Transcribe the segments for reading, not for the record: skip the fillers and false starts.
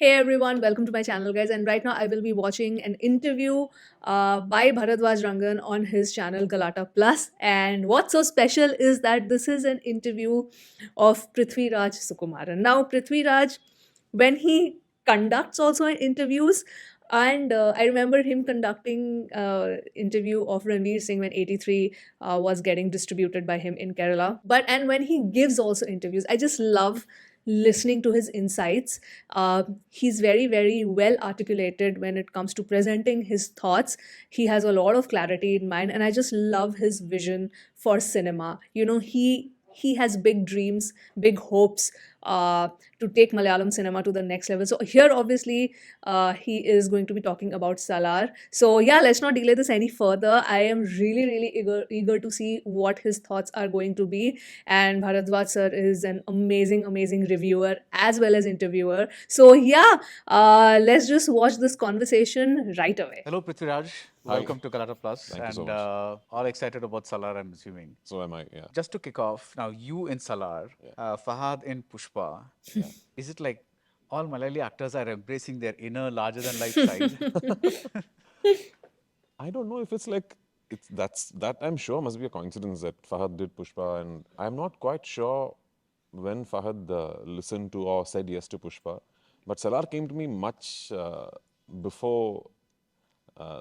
Hey everyone, welcome to my channel, guys. And right now, I will be watching an interview by Baradwaj Rangan on his channel Galata Plus. And what's so special is that this is an interview of Prithviraj Sukumaran. Now, Prithviraj, when he conducts also in interviews, and I remember him conducting interview of Ranveer Singh when 83 was getting distributed by him in Kerala. But and when he gives also interviews, I just love listening to his insights. He's very, very well articulated when it comes to presenting his thoughts. He has a lot of clarity in mind, and I just love his vision for cinema. He has big dreams, big hopes to take Malayalam cinema to the next level. So here, obviously, he is going to be talking about Salar. So yeah, let's not delay this any further. I am really, really eager to see what his thoughts are going to be. And Bharadwaj sir is an amazing, amazing reviewer as well as interviewer. So yeah, let's just watch this conversation right away. Hello, Prithviraj. Hi. Welcome to Galata Plus. Thank you so and much. all excited about Salar, I'm assuming. So am I, yeah. Just to kick off, now you in Salar, Fahad in Pushpa. Is it like all Malayali actors are embracing their inner larger than life side? I don't know if it's like, that I'm sure must be a coincidence that Fahad did Pushpa, and I'm not quite sure when Fahad listened to or said yes to Pushpa. But Salar came to me much before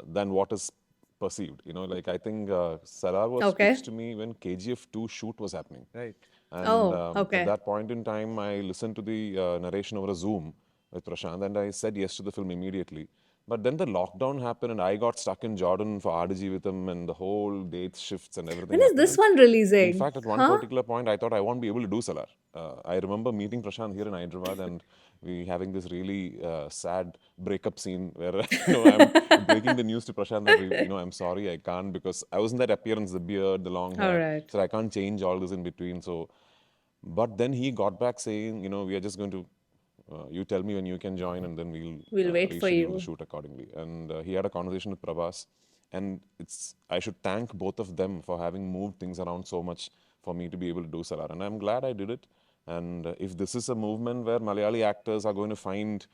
than what is perceived. Like I think Salar was Okay. pitched to me when KGF 2 shoot was happening. Right. And Okay. at that point in time, I listened to the narration over a Zoom with Prashant, and I said yes to the film immediately. But then the lockdown happened, and I got stuck in Jordan for RDG with him, and the whole dates shifts and everything When is happened. this And one in releasing? fact, at one particular point, I thought I won't be able to do Salar. I remember meeting Prashant here in Hyderabad, and we having this really sad breakup scene where I'm breaking the news to Prashant that I'm sorry, I can't, because I was in that appearance, the beard, the long hair, Alright. so I can't change all this in between. So, but then he got back saying, we are just going to. You tell me when you can join, and then We'll we'll wait for reschedule the you. shoot accordingly. And he had a conversation with Prabhas, and I should thank both of them for having moved things around so much for me to be able to do Salar. And I'm glad I did it. And if this is a movement where Malayali actors are going to find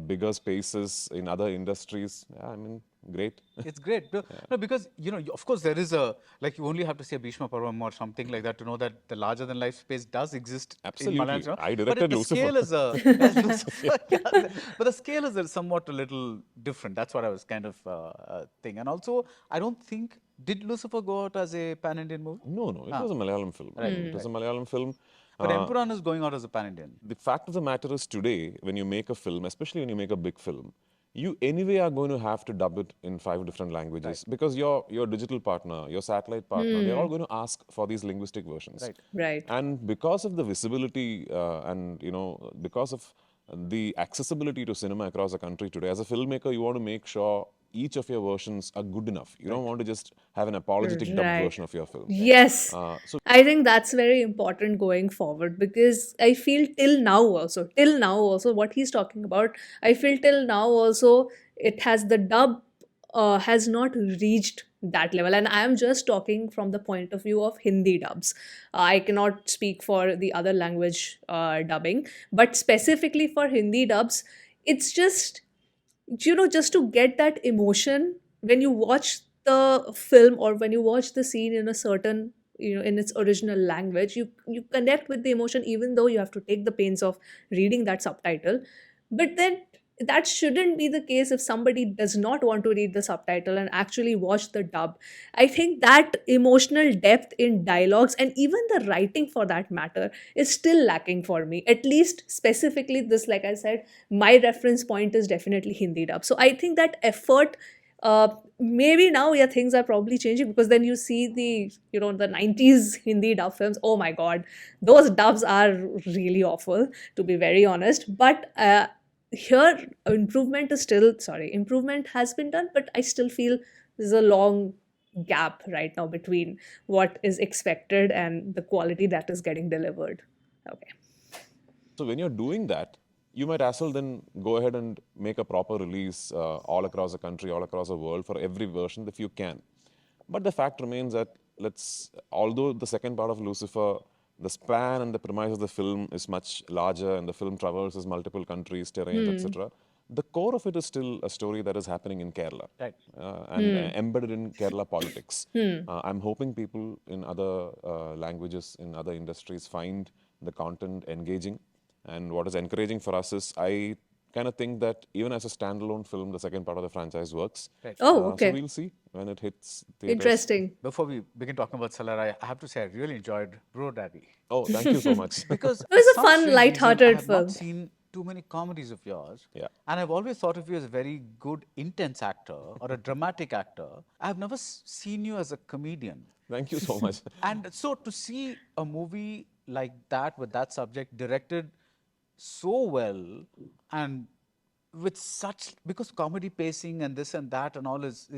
bigger spaces in other industries, yeah, I mean, great. It's great. No, because, of course, there is like you only have to say Bhishma Parvam or something like that to know that the larger than life space does exist Absolutely. in Malayalam cinema. I But directed the Lucifer. scale is Lucifer, yeah, but the scale is somewhat a little different. That's what I was kind of thinking. And also, I don't think, did Lucifer go out as a pan-Indian movie? No, it was a Malayalam film. It was a Malayalam film. But Empuran is going out as a pan-Indian. The fact of the matter is today, when you make a film, especially when you make a big film, you anyway are going to have to dub it in 5 different languages because your digital partner, your satellite partner, they're all going to ask for these linguistic versions. Right. Right. And because of the visibility and because of the accessibility to cinema across the country today, as a filmmaker, you want to make sure each of your versions are good enough. You don't want to just have an apologetic dubbed Right. version of your film. Yes. So I think that's very important going forward because I feel till now also, what he's talking about, I feel till now also, the dub has not reached that level. And I am just talking from the point of view of Hindi dubs. I cannot speak for the other language dubbing, but specifically for Hindi dubs, it's just just to get that emotion when you watch the film or when you watch the scene in a certain in its original language, you connect with the emotion even though you have to take the pains of reading that subtitle. But then that shouldn't be the case if somebody does not want to read the subtitle and actually watch the dub. I think that emotional depth in dialogues and even the writing for that matter is still lacking for me. At least specifically this, like I said, my reference point is definitely Hindi dub. So I think that effort, maybe now, yeah, things are probably changing because then you see the 90s Hindi dub films. Oh my god, those dubs are really awful, to be very honest. But here improvement has been done, but I still feel there's a long gap right now between what is expected and the quality that is getting delivered. Okay. So when you're doing that, you might as well then go ahead and make a proper release all across the country, all across the world for every version if you can. But the fact remains that although the second part of Lucifer the span and the premise of the film is much larger, and the film traverses multiple countries, terrains, etc. The core of it is still a story that is happening in Kerala, Right. and embedded in Kerala politics. I'm hoping people in other languages, in other industries, find the content engaging. And what is encouraging for us is I kind of think that even as a standalone film, the second part of the franchise works. Right. Oh, So okay. we'll see when it hits theaters. Interesting. Before we begin talking about Salar, I have to say I really enjoyed Bro Daddy. Oh, thank you so much. Because It for was a some fun, strange reason, I light-hearted have not film. seen too many comedies of yours. Yeah. And I've always thought of you as a very good, intense actor or a dramatic actor. I've never seen you as a comedian. Thank you so much. And so to see a movie like that with that subject directed so well and with such, because comedy pacing and this and that and all is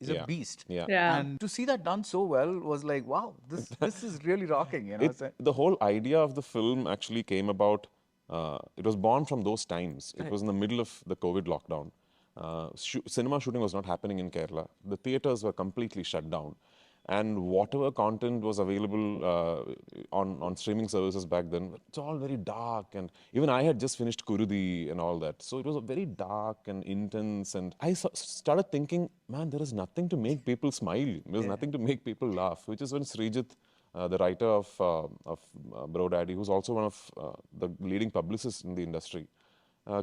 a Yeah. beast. Yeah. Yeah. And to see that done so well was like, wow, this is really rocking, you know. The whole idea of the film actually came about, it was born from those times. It was in the middle of the COVID lockdown. Cinema shooting was not happening in Kerala. The theaters were completely shut down. And whatever content was available on streaming services back then, it's all very dark. And even I had just finished Kurudi and all that. So it was a very dark and intense. And I started thinking, man, there is nothing to make people smile. There's nothing to make people laugh, which is when Srijit, the writer of Bro Daddy, who's also one of the leading publicists in the industry,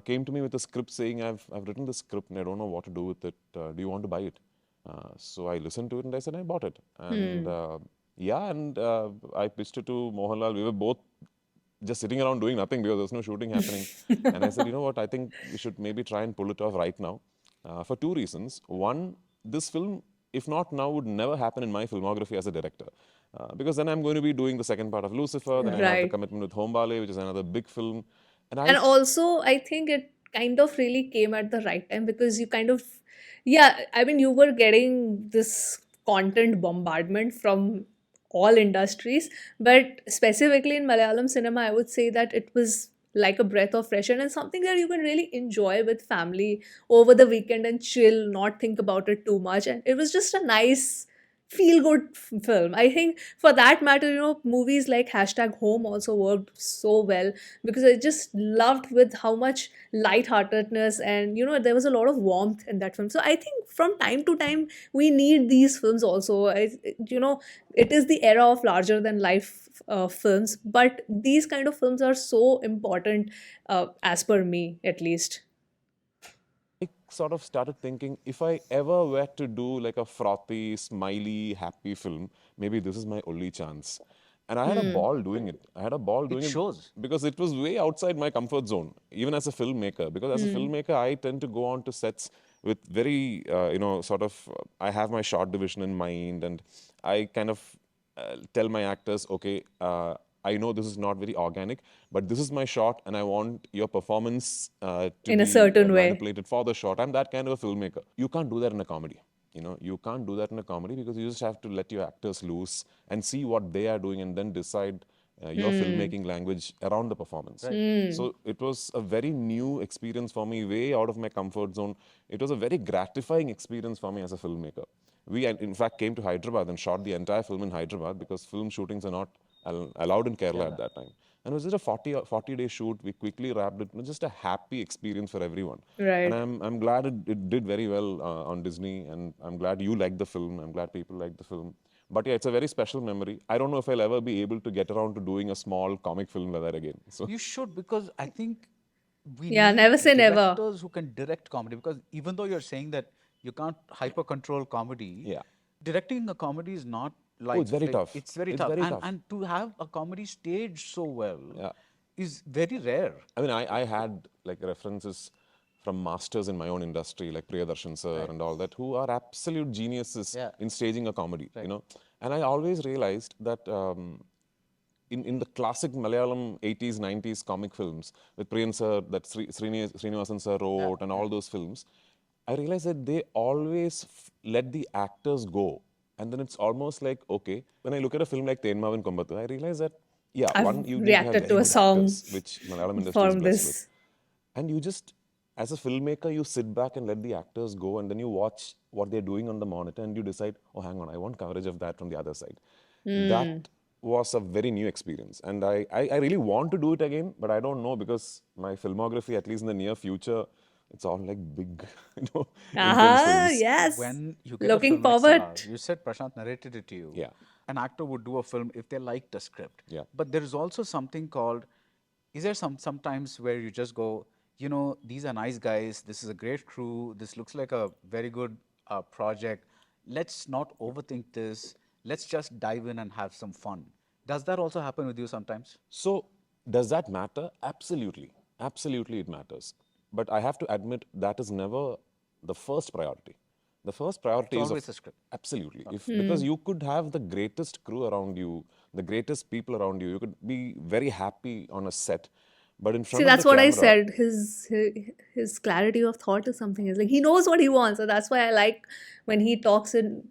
came to me with a script saying, I've written this script and I don't know what to do with it. Do you want to buy it? So I listened to it and I said, I bought it. And I pitched it to Mohanlal. We were both just sitting around doing nothing because there's no shooting happening. And I said, you know what, I think we should maybe try and pull it off right now for two reasons. One, this film, if not now, would never happen in my filmography as a director. Because then I'm going to be doing the second part of Lucifer, then I have the Right. commitment with Hombale, which is another big film. And also, I think it kind of really came at the right time because you kind of, yeah, I mean, you were getting this content bombardment from all industries, but specifically in Malayalam cinema, I would say that it was like a breath of fresh air and something that you can really enjoy with family over the weekend and chill, not think about it too much. And it was just a nice feel good film. I think for that matter, movies like hashtag home also worked so well because I just loved with how much lightheartedness and there was a lot of warmth in that film. So I think from time to time we need these films also. It is the era of larger than life films, but these kind of films are so important, as per me at least. I sort of started thinking, if I ever were to do like a frothy, smiley, happy film, maybe this is my only chance. And I had a ball doing it. I had a ball doing it shows. because it was way outside my comfort zone, even as a filmmaker. Because as a filmmaker, I tend to go on to sets with very, I have my short division in mind, and I kind of tell my actors, okay, I know this is not very organic, but this is my shot, and I want your performance to In a be certain way. manipulated for the shot. I'm that kind of a filmmaker. You can't do that in a comedy. You can't do that in a comedy because you just have to let your actors loose and see what they are doing and then decide your filmmaking language around the performance. So it was a very new experience for me, way out of my comfort zone. It was a very gratifying experience for me as a filmmaker. We, in fact, came to Hyderabad and shot the entire film in Hyderabad because film shootings are not allowed in Kerala at that time. And it was just a 40-day shoot. We quickly wrapped it. It was just a happy experience for everyone. And Right. I'm glad it did very well on Disney. And I'm glad you liked the film. I'm glad people liked the film. But yeah, it's a very special memory. I don't know if I'll ever be able to get around to doing a small comic film like that again. So You should, because I think we Yeah, need never say never. directors who can direct comedy. Because even though you're saying that you can't hyper control comedy, yeah. directing a comedy is not like, Oh, it's very tough. It's very It's tough. very and tough. and to have a comedy staged so well Yeah. is very rare. I mean, I had like references from masters in my own industry, like Priyadarshan sir and all that, who are absolute geniuses Yeah. in staging a comedy, And I always realized that in the classic Malayalam 80s, 90s comic films with Priyan sir, that Srinivasan sir wrote and all those films, I realized that they always let the actors go. And then it's almost like, okay, when I look at a film like Tenmavan Kombattu, I realize that, yeah, I've one, you need to have reacted very to a good song actors, which Malayalam industry is from blessed with. this. And you just, as a filmmaker, you sit back and let the actors go, and then you watch what they're doing on the monitor, and you decide, oh, hang on, I want coverage of that from the other side. That was a very new experience. And I really want to do it again, but I don't know because my filmography, at least in the near future, it's all like big, intense Ah, films. yes. When you get a Looking film like forward. Salar, you said Prashant narrated it to you. Yeah. An actor would do a film if they liked a script. Yeah. But there is also something called, is there sometimes where you just go, you know, these are nice guys, this is a great crew, this looks like a very good project. Let's not overthink this. Let's just dive in and have some fun. Does that also happen with you sometimes? So, does that matter? Absolutely. Absolutely, it matters. But I have to admit that is never the first priority. The first priority It's is always a script. absolutely. If because you could have the greatest crew around you, the greatest people around you, you could be very happy on a set, but in See, front of the that's what I camera, said. His clarity of thought is something. Is like he knows what he wants, so that's why I like when he talks in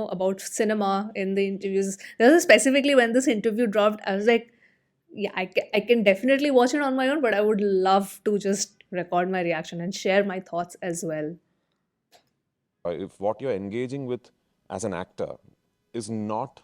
about cinema in the interviews. This is specifically when this interview dropped. I was like, yeah, I can definitely watch it on my own, but I would love to just record my reaction and share my thoughts as well. if what you're engaging with as an actor is not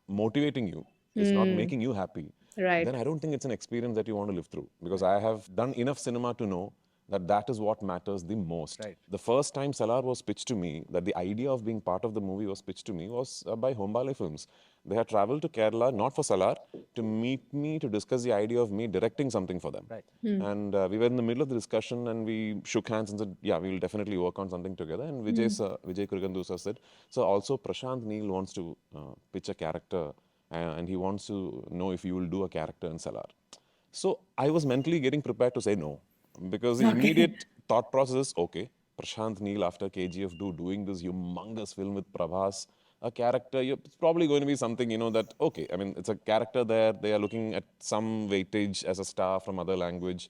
motivating you, is not making you happy, Right. then I don't think it's an experience that you want to live through. Because I have done enough cinema to know that that is what matters the most. Right. The first time Salar was pitched to me, that the idea of being part of the movie was pitched to me, was by Hombale Films. They had traveled to Kerala, not for Salar, to meet me to discuss the idea of me directing something for them. Right. And we were in the middle of the discussion and we shook hands and said, yeah, we will definitely work on something together. And Vijay Kurigandu sir said, so also Prashant Neel wants to pitch a character and he wants to know if you will do a character in Salar. So I was mentally getting prepared to say no because the Okay. immediate thought process is, okay, Prashant Neel after KGF doing this humongous film with Prabhas, a character, it's probably going to be something, that, okay, I mean, it's a character there, they are looking at some weightage as a star from other language.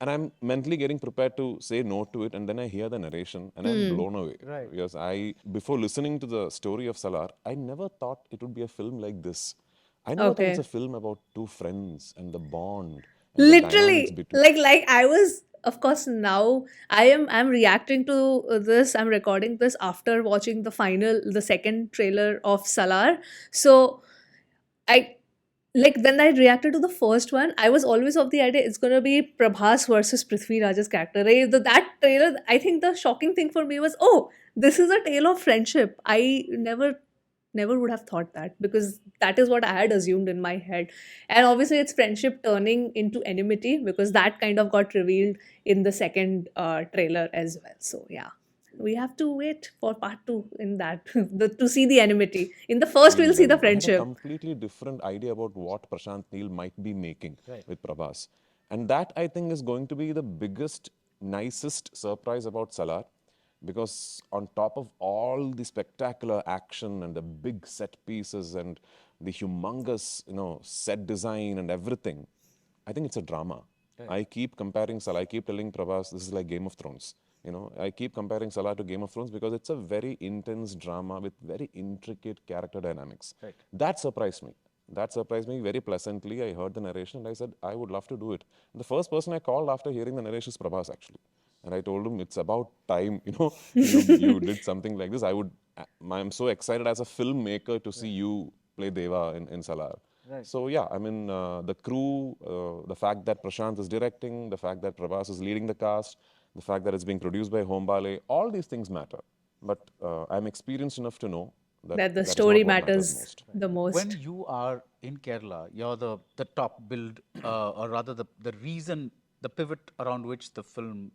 And I'm mentally getting prepared to say no to it, and then I hear the narration and I'm blown away. Right. Because before listening to the story of Salar, I never thought it would be a film like this. I never thought it's a Okay. film about two friends and the bond and the dynamics Literally, between. like I was, of course, now I'm reacting to this. I'm recording this after watching the second trailer of Salar. So I like when I reacted to the first one, I was always of the idea it's gonna be Prabhas versus Prithviraj's character. Right? That trailer, I think the shocking thing for me was, oh, this is a tale of friendship. I never would have thought that because that is what I had assumed in my head. And obviously, it's friendship turning into enmity because that kind of got revealed in the second trailer as well. So yeah, we have to wait for part two in that to see the enmity. In the first, we'll see the I had a friendship. completely different idea about what Prashant Neel might be making Right. with Prabhas. And that I think is going to be the biggest, nicest surprise about Salar. Because on top of all the spectacular action and the big set pieces and the humongous, set design and everything, I think it's a drama. I keep comparing Salah. I keep telling Prabhas, this is like Game of Thrones. I keep comparing Salah to Game of Thrones because it's a very intense drama with very intricate character dynamics. Right. That surprised me. That surprised me very pleasantly. I heard the narration and I said, I would love to do it. The first person I called after hearing the narration is Prabhas, actually. And I told him, it's about time, you did something like this. I'm so excited as a filmmaker to see you play Deva in Salar. Right. So yeah, I mean, the crew, the fact that Prashant is directing, the fact that Prabhas is leading the cast, the fact that it's being produced by Hombale, all these things matter. But I'm experienced enough to know that That the that is not story what matters matters most. the When most. you are in Kerala, you're the top build, or rather the reason, the pivot around which the film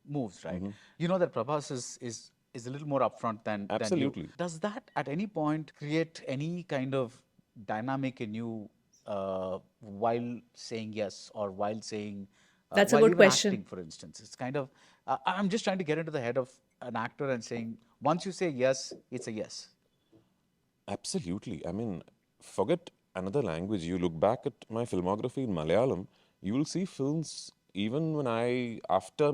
moves, right? You know that Prabhas is a little more upfront than you. Absolutely. Does that at any point create any kind of dynamic in you while saying yes or while saying That's a while good even acting, question. for instance? It's kind of I'm just trying to get into the head of an actor and saying once you say yes, it's a yes. Absolutely. I mean, forget another language. You look back at my filmography in Malayalam, you will see films even when after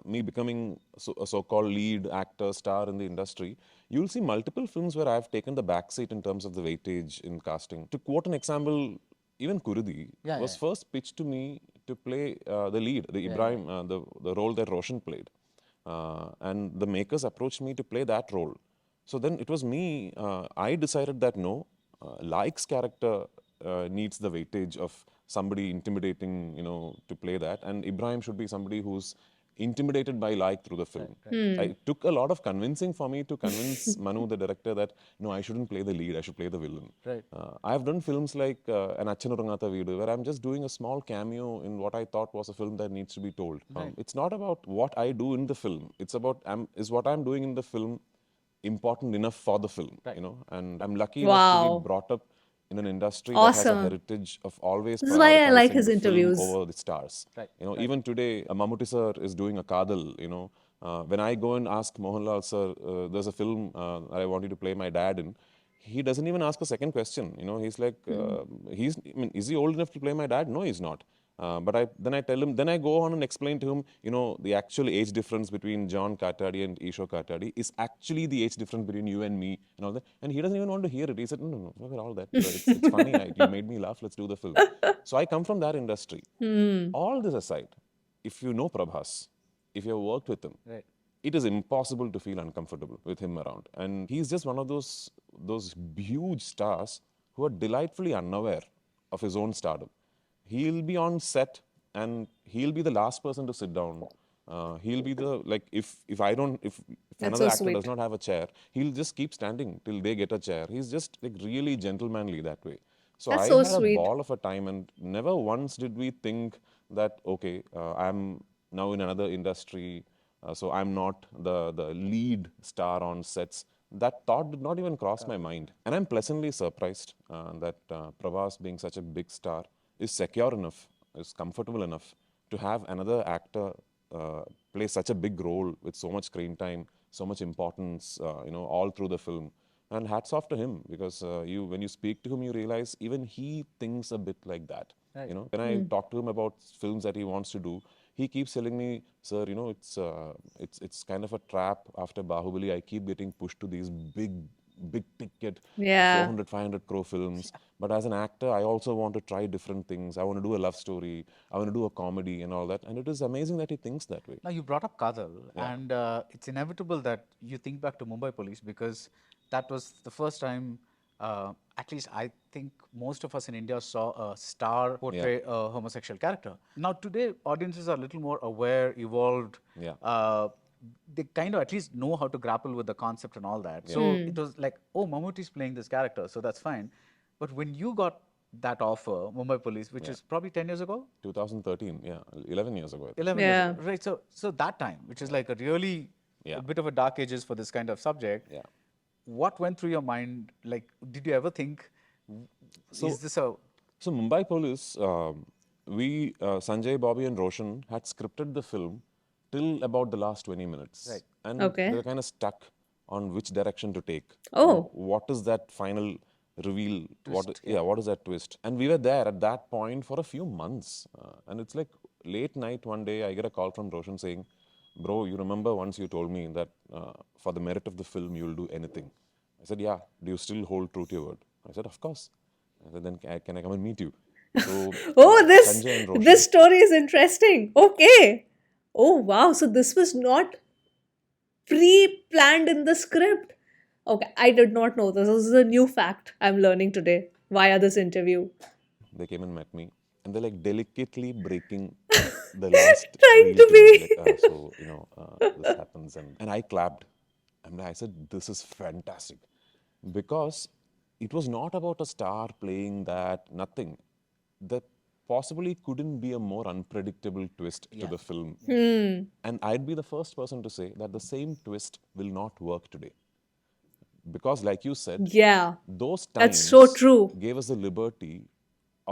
me becoming a so-called lead actor, star in the industry, you will see multiple films where I've taken the backseat in terms of the weightage in casting. To quote an example, even Kurudi Yeah, was yeah. first pitched to me to play the lead, the Ibrahim, the role that Roshan played. And the makers approached me to play that role. So then it was me, I decided that no, Like's character needs the weightage of somebody intimidating, to play that, and Ibrahim should be somebody who's intimidated by Like through the film. It took a lot of convincing for me to convince Manu, the director, that no, I shouldn't play the lead, I should play the villain. Right. I've done films like An Achanurangata Veedu, where I'm just doing a small cameo in what I thought was a film that needs to be told. It's not about what I do in the film, it's about is what I'm doing in the film important enough for the film, and I'm lucky enough to be Wow. brought up in an industry that has a Awesome. heritage of always This is why I like prioritizing his the film interviews. over the stars. Right, Even today, Mammootty sir is doing a Kadal, when I go and ask Mohanlal sir, there's a film I want you to play my dad in, he doesn't even ask a second question. He's like, is he old enough to play my dad? No, he's not. Then I tell him, then I go on and explain to him, the actual age difference between John Katadi and Isho Katadi is actually the age difference between you and me and all that. And he doesn't even want to hear it. He said, no, forget all that. It's funny. You made me laugh. Let's do the film. So I come from that industry. All this aside, if you know Prabhas, if you have worked with him, right. it is impossible to feel uncomfortable with him around. And he's just one of those huge stars who are delightfully unaware of his own stardom. He'll be on set and he'll be the last person to sit down. He'll be if That's another so actor does sweet. not have a chair, he'll just keep standing till they get a chair. He's just like really gentlemanly that way. So That's I so had a sweet. ball of a time, and never once did we think that okay, I'm now in another industry, so I'm not the lead star on sets. That thought did not even cross my mind, and I'm pleasantly surprised that Pravas, being such a big star, is secure enough, is comfortable enough to have another actor play such a big role with so much screen time, so much importance, all through the film. And hats off to him, because when you speak to him, you realize even he thinks a bit like that. Right. When I talk to him about films that he wants to do, he keeps telling me, "Sir, it's kind of a trap. After Bahubali, I keep getting pushed to these big ticket Yeah. 400, 500 crore films. But as an actor, I also want to try different things. I want to do a love story. I want to do a comedy and all that." And it is amazing that he thinks that way. Now, you brought up Kadal, and it's inevitable that you think back to Mumbai Police because that was the first time, at least I think most of us in India saw a star portray a homosexual character. Now, today, audiences are a little more aware, evolved. Yeah. They kind of at least know how to grapple with the concept and all that. So it was like, oh, Mammootty's playing this character, so that's fine. But when you got that offer, Mumbai Police, which is probably 10 years ago, 2013, yeah, 11 years ago, I think. 11 years Yeah. ago, right? So that time, which is like a really Yeah. a bit of a dark ages for this kind of subject. Yeah. What went through your mind? Like, did you ever think, is this a So Mumbai Police, Sanjay, Bobby, and Roshan had scripted the film till about the last 20 minutes. Right. And Okay. they were kind of stuck on which direction to take. Oh. What is that final reveal? What is that twist? And we were there at that point for a few months. And it's like late night one day, I get a call from Roshan saying, "Bro, you remember once you told me that for the merit of the film, you'll do anything." I said, "Yeah. Do you still hold true to your word?" I said, "Of course." I said, "Then can I come and meet you?" So Oh, Sanjay and Roshan. this story is interesting. Okay. Oh, wow. So this was not pre-planned in the script. Okay, I did not know this. This is a new fact I'm learning today via this interview. They came and met me, and they're like delicately breaking the last Trying reel to to me. be. Like, this happens, and I clapped, and I said, "This is fantastic," because it was not about a star playing that. Nothing. That possibly couldn't be a more unpredictable twist to the film. And I'd be the first person to say that the same twist will not work today. Because, like you said, Yeah. those That's so times true. gave us the liberty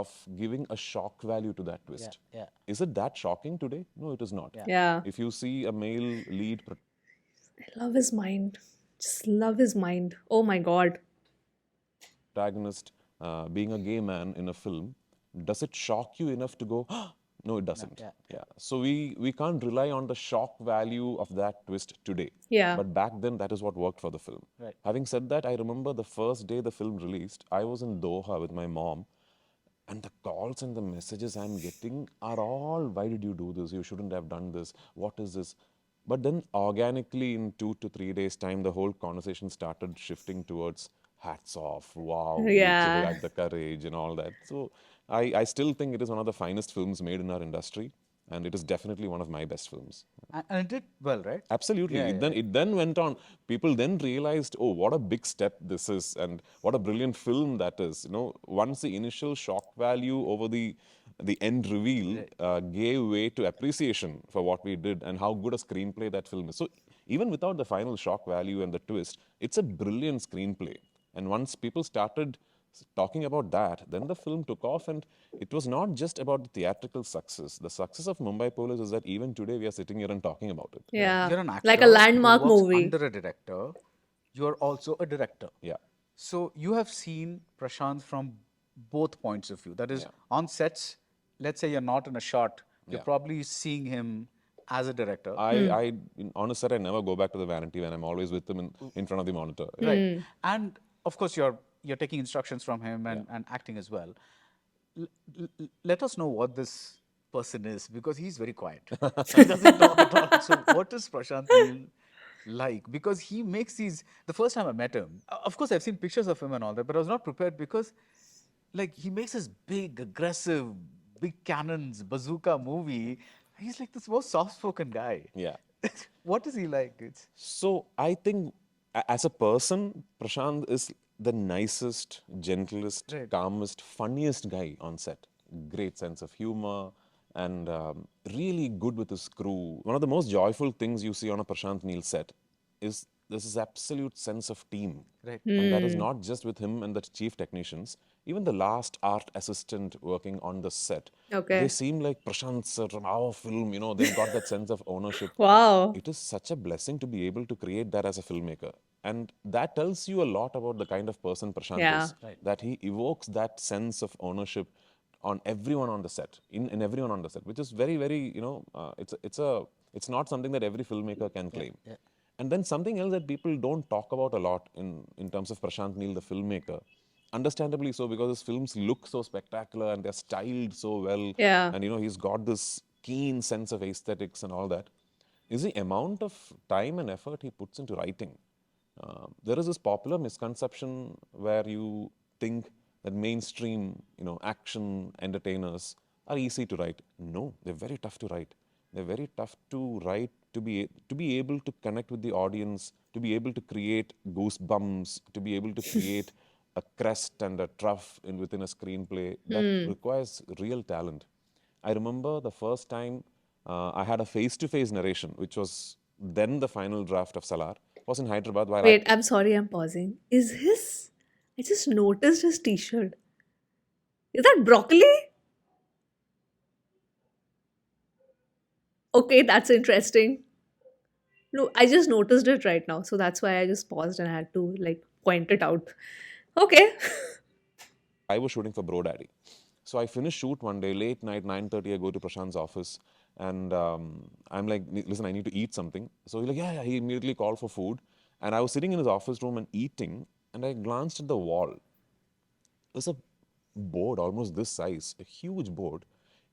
of giving a shock value to that twist. yeah. Is it that shocking today? No, it is not. Yeah. If you see a male lead I love his mind. Just love his mind. Oh my god. protagonist being a gay man in a film, does it shock you enough to go, "Ah," no, it doesn't. Yeah. So we can't rely on the shock value of that twist today. Yeah. But back then, that is what worked for the film. Right. Having said that, I remember the first day the film released, I was in Doha with my mom, and the calls and the messages I'm getting are all, "Why did you do this? You shouldn't have done this. What is this?" But then organically, in 2 to 3 days' time, the whole conversation started shifting towards, hats off, wow, you Yeah. had the courage and all that. So I still think it is one of the finest films made in our industry, and it is definitely one of my best films. And it did well, right? Absolutely. Yeah, It yeah, then yeah. it then went on. People then realized, oh, what a big step this is, and what a brilliant film that is. Once the initial shock value over the end reveal Right. gave way to appreciation for what we did and how good a screenplay that film is. So even without the final shock value and the twist, it's a brilliant screenplay. And once people started talking about that, then the film took off, and it was not just about the theatrical success. The success of Mumbai Police is that even today we are sitting here and talking about it. Right. Yeah. You're an Like a actor who landmark works movie. under a director. You're also a director. Yeah. So you have seen Prashant from both points of view. That is, Yeah. on sets, let's say you're not in a shot, you're Yeah. probably seeing him as a director. In honest said, I never go back to the vanity when I'm always with him in front of the monitor. Right. And of course, you're taking instructions from him Yeah. and acting as well. Let us know what this person is, because he's very quiet. He doesn't talk at all. So what is Prashant Neel like? Because he makes these. The first time I met him, of course I've seen pictures of him and all that, but I was not prepared because, like, he makes this big, aggressive, big cannons bazooka movie. He's like this most soft-spoken guy. Yeah. What is he like? So I think as a person, Prashant is the nicest, gentlest, Right. calmest, funniest guy on set. Great sense of humor and really good with his crew. One of the most joyful things you see on a Prashant Neel set is this absolute sense of team. Right. And that is not just with him and the chief technicians. Even the last art assistant working on the set, they Okay. seem like Prashant sir from our film. They've got that sense of ownership. Wow. It is such a blessing to be able to create that as a filmmaker. And that tells you a lot about the kind of person Prashant Yeah. is. That he evokes that sense of ownership on everyone on the set, in everyone on the set, which is very, very, it's not something that every filmmaker can claim. And then something else that people don't talk about a lot in terms of Prashant Neel, the filmmaker, understandably so, because his films look so spectacular and they're styled so well. Yeah. And he's got this keen sense of aesthetics and all that, is the amount of time and effort he puts into writing. There is this popular misconception where you think that mainstream, action entertainers are easy to write. No, they're very tough to write. They're very tough to write, to be able to connect with the audience, to be able to create goosebumps, to be able to create a crest and a trough within a screenplay. That requires real talent. I remember the first time I had a face-to-face narration, which was then the final draft of Salar, was in Hyderabad. While Wait, I'm sorry, I'm pausing. Is his. I just noticed his t shirt. Is that broccoli? Okay, that's interesting. No, I just noticed it right now. So that's why I just paused and had to like point it out. Okay. I was shooting for Bro Daddy. So I finished shoot one day, late night, 9:30, I go to Prashant's office, and I'm like, listen, I need to eat something. So he's like, yeah, yeah. He immediately called for food. And I was sitting in his office room and eating, and I glanced at the wall. There's a board almost this size, a huge board,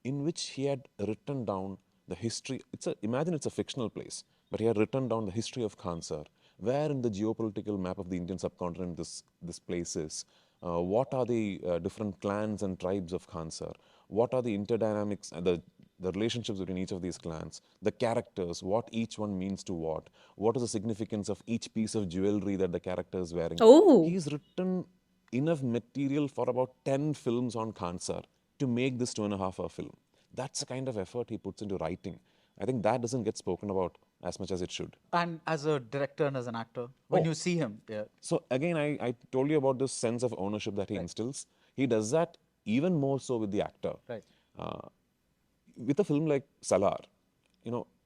in which he had written down the history. Imagine it's a fictional place, but he had written down the history of Khansar, where in the geopolitical map of the Indian subcontinent this place is. What are the different clans and tribes of Khansar? What are the interdynamics and the relationships between each of these clans, the characters, what each one means to what is the significance of each piece of jewelry that the character is wearing. Oh, He's written enough material for about 10 films on Khansar to make this 2.5 hour film. That's the kind of effort he puts into writing. I think that doesn't get spoken about as much as it should. And as a director and as an actor, when you see him, yeah. So again, I told you about this sense of ownership that he instills. He does that even more so with the actor. Right. With a film like Salar,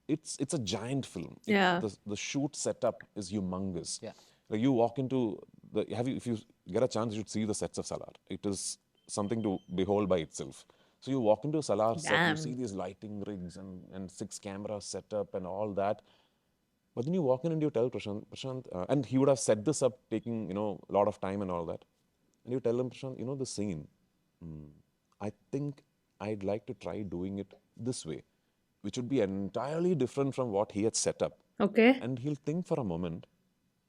it's a giant film. yeah. The shoot setup is humongous. Yeah. Like you walk into if you get a chance, you should see the sets of Salar. It is something to behold by itself. So you walk into a Salar set, you Damn. see these lighting rigs and 6 cameras set up and all that. But then you walk in and you tell Prashant, and he would have set this up, taking a lot of time and all that. And you tell him, Prashant, the scene, I think I'd like to try doing it this way, which would be entirely different from what he had set up. Okay. And he'll think for a moment,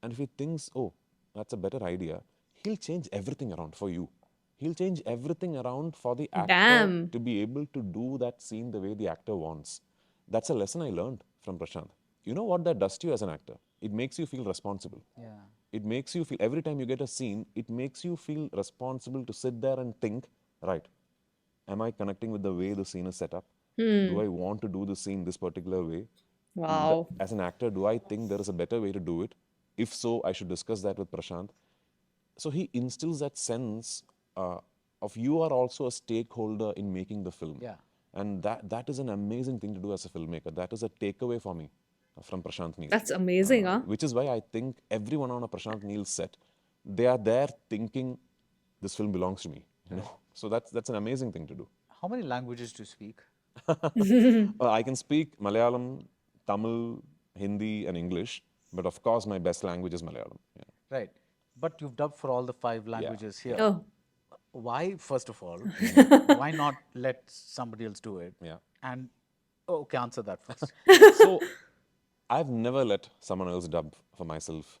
and if he thinks, oh, that's a better idea, he'll change everything around for you. He'll change everything around for the actor Damn. to be able to do that scene the way the actor wants. That's a lesson I learned from Prashant. You know what that does to you as an actor? It makes you feel responsible. Yeah. It makes you feel, every time you get a scene, it makes you feel responsible to sit there and think, right, am I connecting with the way the scene is set up? Do I want to do the scene this particular way? Wow. As an actor, do I think there is a better way to do it? If so, I should discuss that with Prashant. So he instills that sense of you are also a stakeholder in making the film. Yeah. And that is an amazing thing to do as a filmmaker. That is a takeaway for me from Prashant Neel. That's amazing, huh? Which is why I think everyone on a Prashant Neel set, they are there thinking this film belongs to me. You know, so that's an amazing thing to do. How many languages do you speak? I can speak Malayalam, Tamil, Hindi, and English, but of course my best language is Malayalam. Yeah. Right. But you've dubbed for all the 5 languages here. Oh, Why, first of all, why not let somebody else do it? Yeah. And, okay, answer that first. So I've never let someone else dub for myself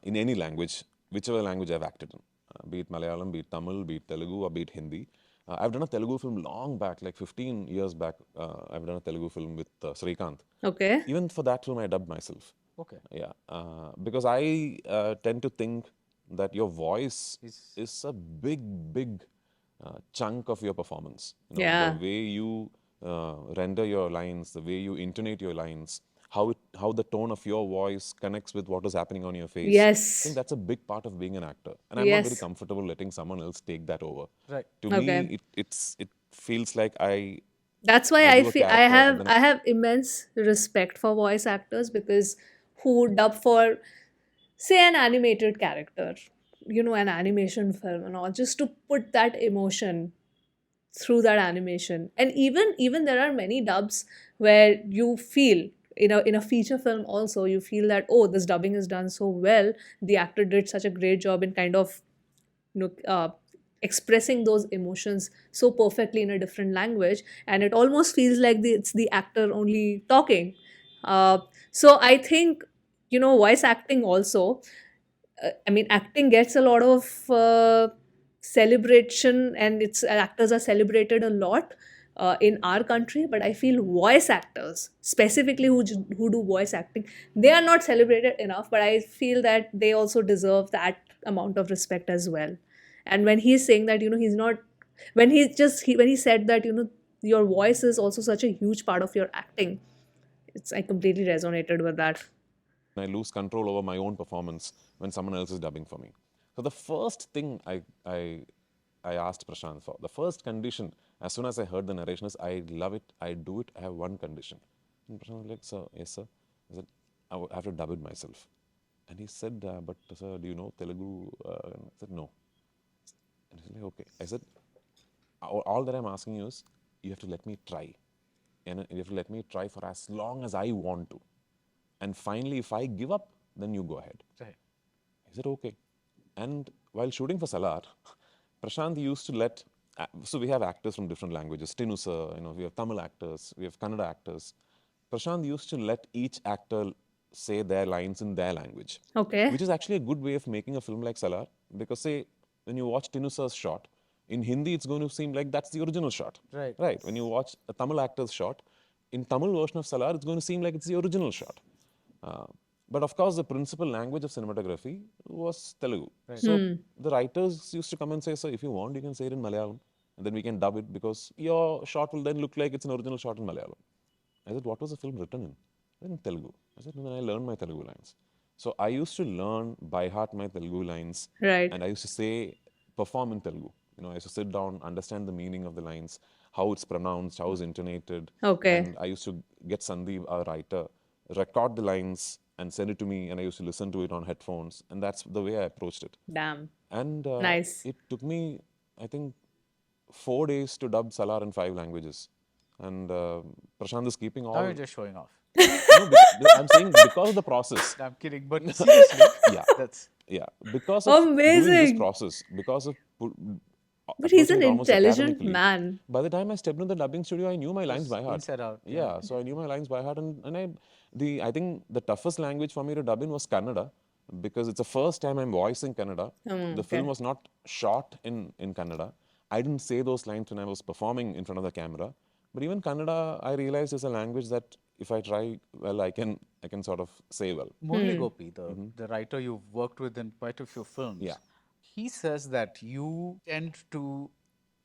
in any language, whichever language I've acted in, be it Malayalam, be it Tamil, be it Telugu, or be it Hindi. I've done a Telugu film long back, like 15 years back. I've done a Telugu film with Srikanth. okay. Even for that film, I dubbed myself. Okay. Yeah, because I tend to think that your voice is a big chunk of your performance. You know, Yeah. the way you render your lines, the way you intonate your lines, how the tone of your voice connects with what is happening on your face. I Yes. think that's a big part of being an actor, and I'm not very Yes. comfortable letting someone else take that over. Right. To Okay. me, it feels like That's why I I do a feel character and then I have immense respect for voice actors because who dub for say an animated character, you know, an animation film and all, just to put that emotion through that animation. And even there are many dubs where you feel in a feature film also you feel that, oh, this dubbing is done so well, the actor did such a great job in kind of you know expressing those emotions so perfectly in a different language, and it almost feels like it's the actor only talking. So I think voice acting also, I mean, acting gets a lot of celebration, and its actors are celebrated a lot in our country. But I feel voice actors, specifically who do voice acting, they are not celebrated enough. But I feel that they also deserve that amount of respect as well. And when he's saying that, he's not, when he said that, your voice is also such a huge part of your acting. I completely resonated with that. I lose control over my own performance when someone else is dubbing for me. So the first thing I asked Prashant for, the first condition, as soon as I heard the narration is, I love it, I do it, I have one condition. And Prashant was like, sir, yes sir. I said, I have to dub it myself. And he said, but sir, do you know Telugu? And I said, no. And he said, like, okay. I said, all that I'm asking you is, you have to let me try. And you have to let me try for as long as I want to. And finally, if I give up, then you go ahead. Right. He said, okay. And while shooting for Salar, Prashant used to let, so we have actors from different languages. Tinusa, we have Tamil actors, we have Kannada actors. Prashant used to let each actor say their lines in their language. Okay. Which is actually a good way of making a film like Salar. Because say, when you watch Tinusa's shot, in Hindi, it's going to seem like that's the original shot. Right. Right. When you watch a Tamil actor's shot, in Tamil version of Salar, it's going to seem like it's the original shot. But of course, the principal language of cinematography was Telugu. Right. So the writers used to come and say, sir, if you want, you can say it in Malayalam, and then we can dub it because your shot will then look like it's an original shot in Malayalam. I said, what was the film written in? In Telugu. I said, and then I learned my Telugu lines. So I used to learn by heart my Telugu lines. Right. And I used to perform in Telugu. I used to sit down, understand the meaning of the lines, how it's pronounced, how it's intonated. Okay. And I used to get Sandeep, our writer, record the lines and send it to me, and I used to listen to it on headphones, and that's the way I approached it. Damn. And Nice. it took me, I think, 4 days to dub Salar in 5 languages. And Prashant is keeping all. Now you're just showing off. No, I'm saying because of the process. I'm kidding, but seriously, Yeah. that's Because of doing this Amazing. process, because of But he's an approaching it almost intelligent academically, man. by the time I stepped into the dubbing studio, I knew my lines by heart. inside out. Yeah, so I knew my lines by heart, and I think the toughest language for me to dub in was Kannada, because it's the first time I'm voicing Kannada. The film Okay. was not shot in Kannada. I didn't say those lines when I was performing in front of the camera. But even Kannada, I realized is a language that if I try well, I can sort of say well. Murali Gopi, the writer you've worked with in quite a few films, Yeah. he says that you tend to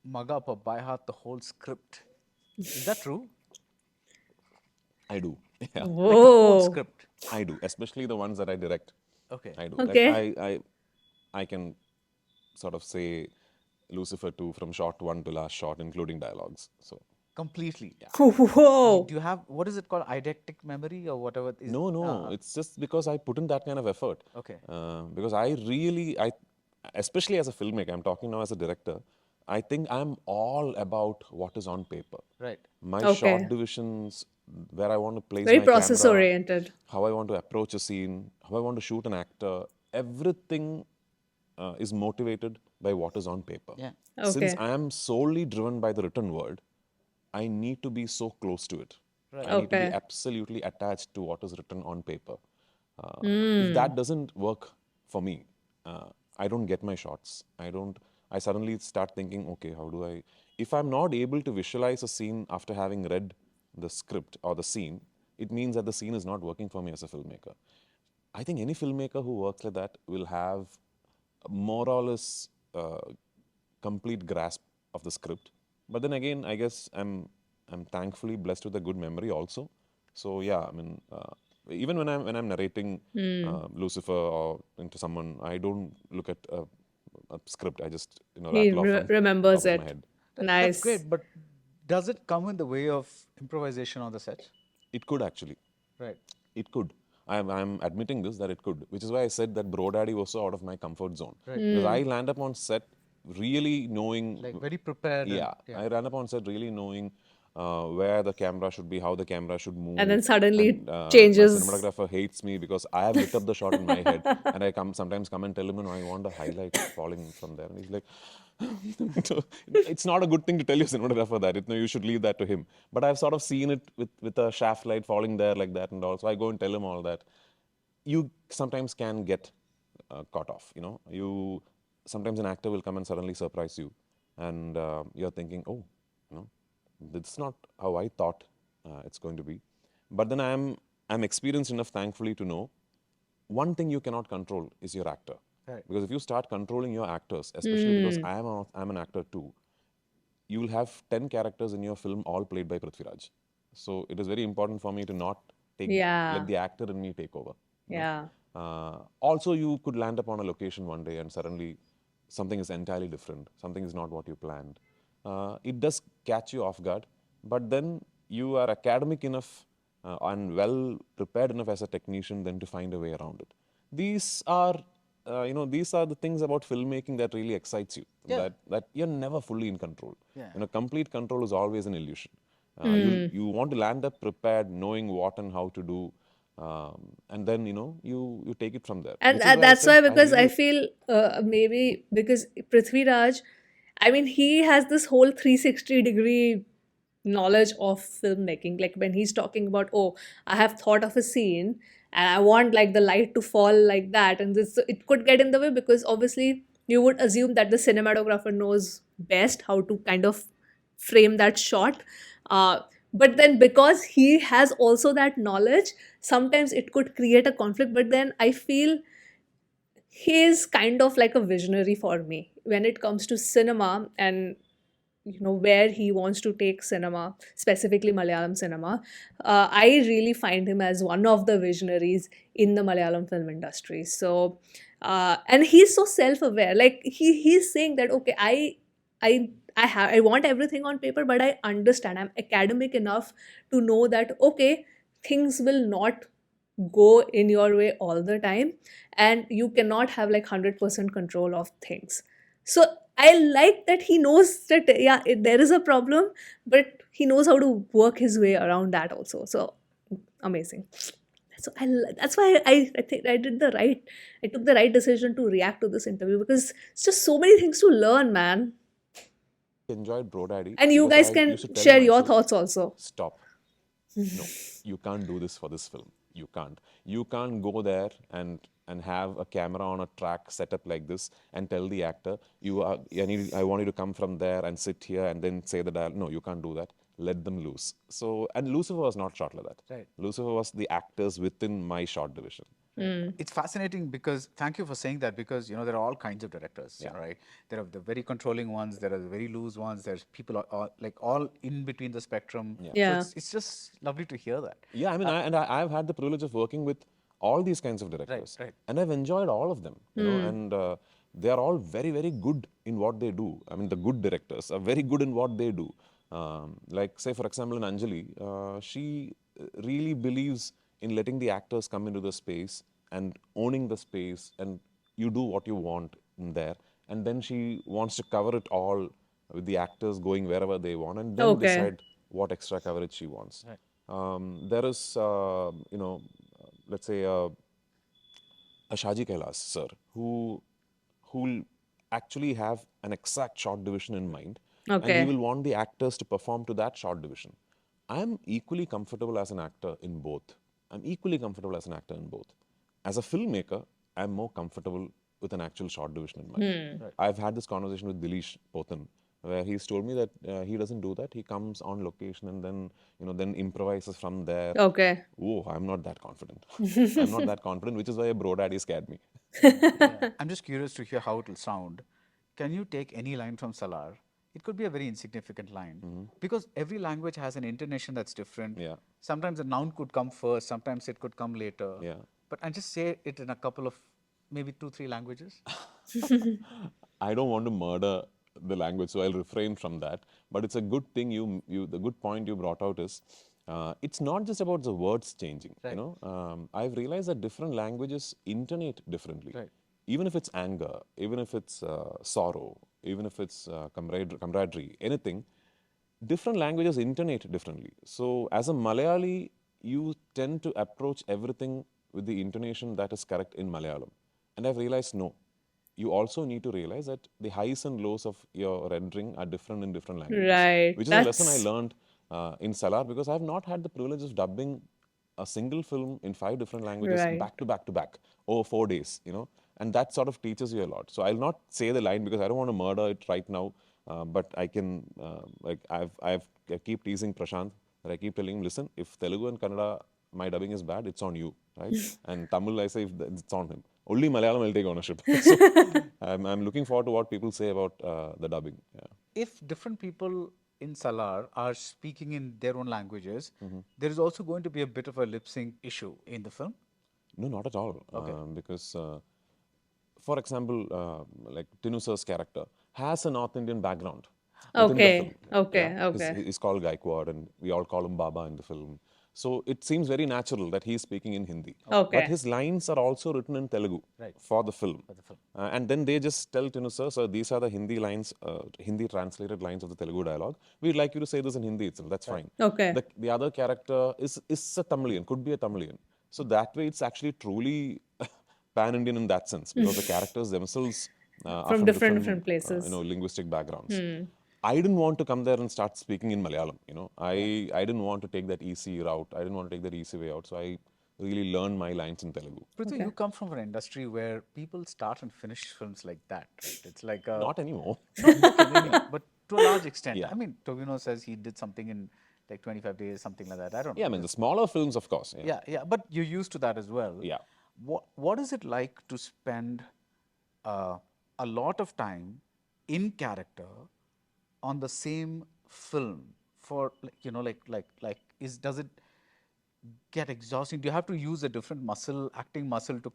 mug up or by heart the whole script. Is that true? I do. Yeah, Like the whole Whoa. script. I do. Especially the ones that I direct. Okay. I do. Like Okay. I can sort of say Lucifer 2 from shot 1 to last shot, including dialogues. So Completely. Yeah. Whoa. Do you have, what is it called? Eidetic memory or whatever? no, it's just because I put in that kind of effort. Okay. Because especially as a filmmaker, I'm talking now as a director, I think I'm all about what is on paper. Right. My Okay. shot divisions, where I want to place Very my process camera, oriented. how I want to approach a scene, how I want to shoot an actor, everything is motivated by what is on paper. Yeah. Since Okay. I am solely driven by the written word, I need to be so close to it. Right. I need to be Okay. absolutely attached to what is written on paper. If Hmm. that doesn't work for me, I don't get my shots. I suddenly start thinking, okay, how do I, if I'm not able to visualize a scene after having read the script or the scene, it means that the scene is not working for me as a filmmaker. I think any filmmaker who works like that will have more or less complete grasp of the script. But then again, I guess I'm thankfully blessed with a good memory also. So yeah, I mean, even when I'm narrating Lucifer or into someone, I don't look at a script. I just He rattle off from top remembers of my it. head. That's Nice. great, but does it come in the way of improvisation on the set? It could actually. Right. It could. I'm admitting this that it could, which is why I said that Bro Daddy was so out of my comfort zone. Right. Because I land up on set really knowing, Like very prepared and yeah, I ran up on set really knowing where the camera should be, how the camera should And move. then suddenly it And my changes. cinematographer hates me because I have lit up the shot in my head. And I sometimes come and tell him, no, I want a highlight falling from there. And he's like, it's not a good thing to tell your cinematographer that. You should leave that to him. But I've sort of seen it with a shaft light falling there like that and all. So I go and tell him all that. You sometimes can get caught off. Sometimes an actor will come and suddenly surprise you, and you're thinking, oh, you know, this is not how I thought it's going to be. But then I'm experienced enough, thankfully, to know one thing you cannot control is your actor. Right. Because if you start controlling your actors, especially because I'm an actor too, you will have 10 characters in your film all played by Prithviraj. So it is very important for me to not let Yeah. the actor in me take over. Yeah. Also, you could land up on a location one day and suddenly something is entirely different. Something is not what you planned. It does catch you off guard, but then you are academic enough and well prepared enough as a technician then to find a way around it. These are the things about filmmaking that really excites you. Yeah. That you're never fully in control. Yeah. Complete control is always an illusion. You want to land up prepared, knowing what and how to do, and then you take it from there. And Which is why I that's said why, I because I really feel maybe because Prithviraj, I mean, he has this whole 360-degree knowledge of filmmaking. Like when he's talking about, oh, I have thought of a scene and I want like the light to fall like that, and this it could get in the way because obviously you would assume that the cinematographer knows best how to kind of frame that shot. Uh, but then because he has also that knowledge, sometimes it could create a conflict. But then I feel he is kind of like a visionary for me when it comes to cinema, and where he wants to take cinema, specifically Malayalam cinema. I really find him as one of the visionaries in the Malayalam film industry. So and he's so self-aware, like he's saying that, okay, I want everything on paper, but I understand, I'm academic enough to know that, okay, things will not go in your way all the time, and you cannot have like 100% control of things. So I like that he knows that, yeah, there is a problem, but he knows how to work his way around that also. So amazing. So that's why I think I took the right decision to react to this interview, because it's just so many things to learn, man. enjoyed Bro Daddy And you because guys I can used to tell share your myself, thoughts also. stop. No, you can't do this for this film. You can't. You can't go there and have a camera on a track set up like this and tell the actor, I want you to come from there and sit here and then say the dialogue. No, you can't do that. Let them loose. So, and Lucifer was not shot like that. Right. Lucifer was the actors within my shot division. It's fascinating because thank you for saying that, because there are all kinds of directors, right? There are the very controlling ones, there are the very loose ones, there's people like all in between the spectrum. So Yeah. it's just lovely to hear that. Yeah, I mean, I've had the privilege of working with all these kinds of directors, right. and I've enjoyed all of them, and they are all very, very good in what they do. I mean, the good directors are very good in what they do. Like, say, for example, in Anjali, she really believes in letting the actors come into the space and owning the space, and you do what you want in there, and then she wants to cover it all with the actors going wherever they want, and then Okay. decide what extra coverage she wants. There is, let's say, a Shaji Kailas sir who'll actually have an exact shot division in mind, and he Okay. will want the actors to perform to that shot division. I am equally comfortable as an actor in both. I'm equally comfortable as an actor in both. As a filmmaker, I'm more comfortable with an actual shot division in mind. I've had this conversation with Dilesh Pothan, where he's told me that he doesn't do that. He comes on location and then improvises from there. Okay. Oh, I'm not that confident. I'm not that confident, which is why Bro Daddy scared me. I'm just curious to hear how it will sound. Can you take any line from Salar? It could be a very insignificant line, because every language has an intonation that's different. Yeah. Sometimes the noun could come first, sometimes it could come later. Yeah. But and just say it in a couple of maybe 2-3 languages. I don't want to murder the language, so I'll refrain from that. But it's a good thing the good point you brought out is it's not just about the words changing. Right. I've realized that different languages intonate differently. Right. Even if it's anger, even if it's sorrow, even if it's camaraderie, anything, different languages intonate differently. So, as a Malayali, you tend to approach everything with the intonation that is correct in Malayalam. And I've realized no. You also need to realize that the highs and lows of your rendering are different in different languages. Right. Which is a lesson I learned in Salar, because I've not had the privilege of dubbing a single film in 5 different languages Right. back to back to back over 4 days, and that sort of teaches you a lot. So I'll not say the line because I don't want to murder it right now, but I can, I keep teasing Prashant, that I keep telling him, listen, if Telugu and Kannada, my dubbing is bad, it's on you, right? And Tamil, I say, it's on him. Only Malayalam will take ownership. So I'm looking forward to what people say about the dubbing. Yeah. If different people in Salar are speaking in their own languages, there is also going to be a bit of a lip sync issue in the film. No, not at all. Because, for example, like Tinu sir's character has a North Indian background within the film. Okay. Yeah? Okay. He's called Gaikwad, and we all call him Baba in the film. So it seems very natural that he's speaking in Hindi. Okay. But his lines are also written in Telugu for the film. And then they just tell Tinu sir, so these are the Hindi lines, Hindi translated lines of the Telugu dialogue. We'd like you to say this in Hindi itself. That's fine. Okay. The other character is a Tamilian, could be a Tamilian. So that way, it's actually truly pan-Indian in that sense, because the characters themselves are From from different places. linguistic backgrounds. I didn't want to come there and start speaking in Malayalam. I didn't want to take that easy route. I didn't want to take that easy way out. So I really learned my lines in Telugu. Prithvi, you come from an industry where people start and finish films like that, right? It's like a, Not anymore. okay, maybe, but to a large extent. Yeah. I mean, Tovino says he did something in like 25 days, something like that. I don't know. Yeah, I mean, the smaller films, of course. Yeah. Yeah, but you're used to that as well. Yeah. What is it like to spend a lot of time in character on the same film for does it get exhausting? Do you have to use a different acting muscle to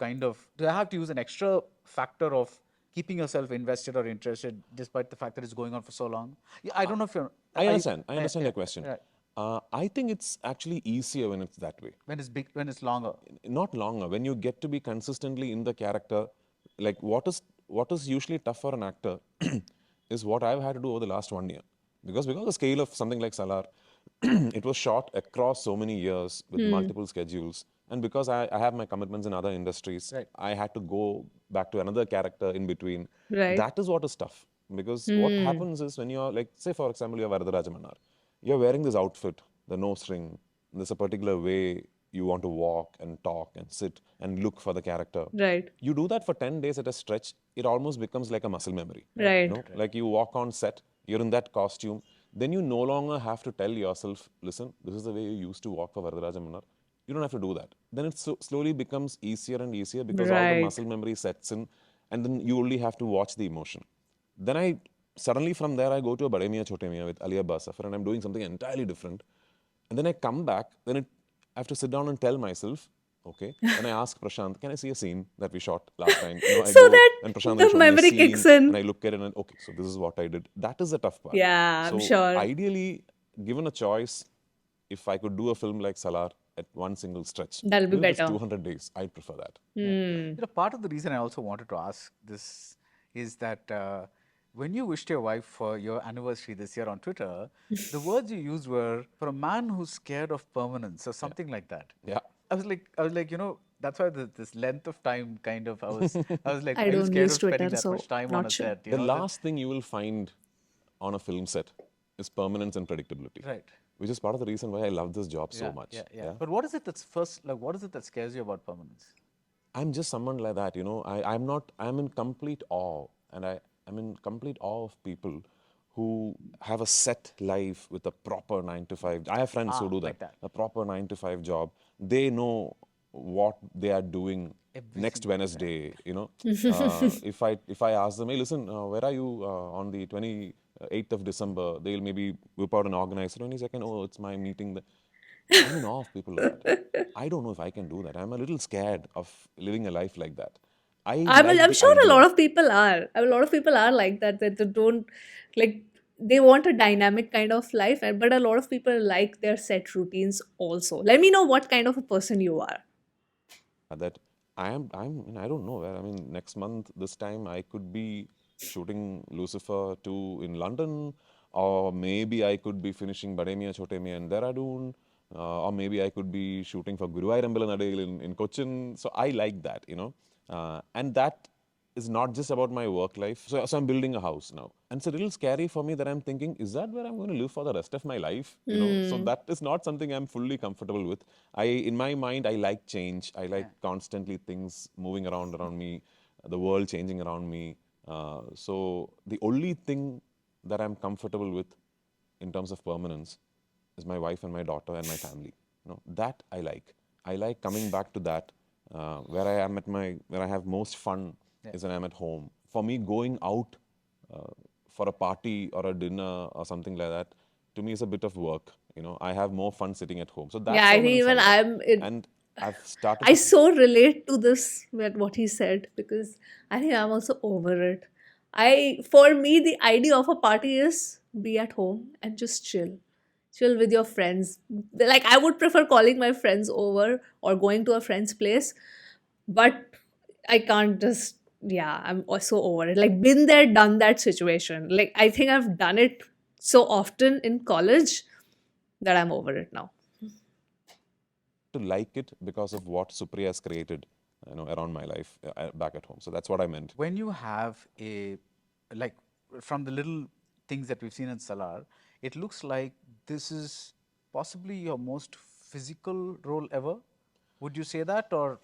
do I have to use an extra factor of keeping yourself invested or interested despite the fact that it's going on for so long? Yeah, I don't know if you're... I understand your question. Right. I think it's actually easier when it's that way. When it's longer. Not longer. When you get to be consistently in the character, like what is usually tough for an actor is what I've had to do over the last 1 year. Because the scale of something like Salar, it was shot across so many years with multiple schedules. And because I have my commitments in other industries, Right. I had to go back to another character in between. Right. That is what is tough. Because what happens is when you're, like, say for example, you're Varadwaj, you're wearing this outfit, the nose ring, there's a particular way you want to walk and talk and sit and look for the character. Right. You do that for 10 days at a stretch, it almost becomes like a muscle memory. Right. Like you walk on set, you're in that costume, then you no longer have to tell yourself, listen, this is the way you used to walk for Varadaraja Mannar. You don't have to do that. Then it slowly becomes easier and easier because all the Right. muscle memory sets in, and then you only have to watch the emotion. Then suddenly from there, I go to a Bade Miyan Chote Miyan with Ali Abbas Safar, and I'm doing something entirely different. And then I come back, I have to sit down and tell myself, okay. Then I ask Prashant, can I see a scene that we shot last time? I So go that and Prashant will the show me a memory scene, kicks in. and I look at it and okay, so this is what I did. That is the tough part. Yeah, I'm So sure. ideally, given a choice, if I could do a film like Salar at one single stretch, That'll be even if it's better. 200 days, I'd prefer that. Part of the reason I also wanted to ask this is that when you wished your wife for your anniversary this year on Twitter, the words you used were for a man who's scared of permanence or something like that. Yeah. I was like, that's why this length of time kind of, I was like, I are you don't scared use of spending Twitter, that so much time on not a sure. set? The last thing you will find on a film set is permanence and predictability. Right. Which is part of the reason why I love this job so much. Yeah. But what is it that's first, like, what is it that scares you about permanence? I'm just someone like that, I'm in complete awe, and I'm in complete awe of people who have a set life with a proper 9 to 5. I have friends who do like that. a proper 9 to 5 job. They know what they are doing next Wednesday, if I ask them, hey, listen, where are you on the 28th of December? They'll maybe whip out and organize. 22nd, oh, it's my meeting. I'm in awe of people like that. I don't know if I can do that. I'm a little scared of living a life like that. I like I'm the sure a lot idea. of people are. A lot of people are like that. That they don't like. They want a dynamic kind of life, but a lot of people like their set routines also. Let me know what kind of a person you are. That I don't know where. I mean, next month, this time, I could be shooting Lucifer 2 in London, or maybe I could be finishing Bade Miyan Chote Miyan in Dehradun, or maybe I could be shooting for Guruvayurambala Nadayil in Cochin. So I like that, and that is not just about my work life. So I'm building a house now. And it's a little scary for me that I'm thinking, is that where I'm going to live for the rest of my life? So that is not something I'm fully comfortable with. In my mind, I like change. I like constantly things moving around me, the world changing around me. So the only thing that I'm comfortable with in terms of permanence is my wife and my daughter and my family. That I like. I like coming back to that, where I have most fun is when I'm at home. For me, going out for a party or a dinner or something like that, to me is a bit of work. I have more fun sitting at home. So Yeah, that's I permanence think I even like. And I've started I to so relate to this with what he said because I think I'm also over it. For me the idea of a party is be at home and just chill with your friends. Like I would prefer calling my friends over or going to a friend's place, but I can't just, yeah, I'm also over it. Like been there, done that situation. Like I think I've done it so often in college that I'm over it now. like it because of what Supriya has created, around my life back at home. So that's what I meant. When you have like, from the little things that we've seen in Salar, it looks like this is possibly your most physical role ever. Would you say that, or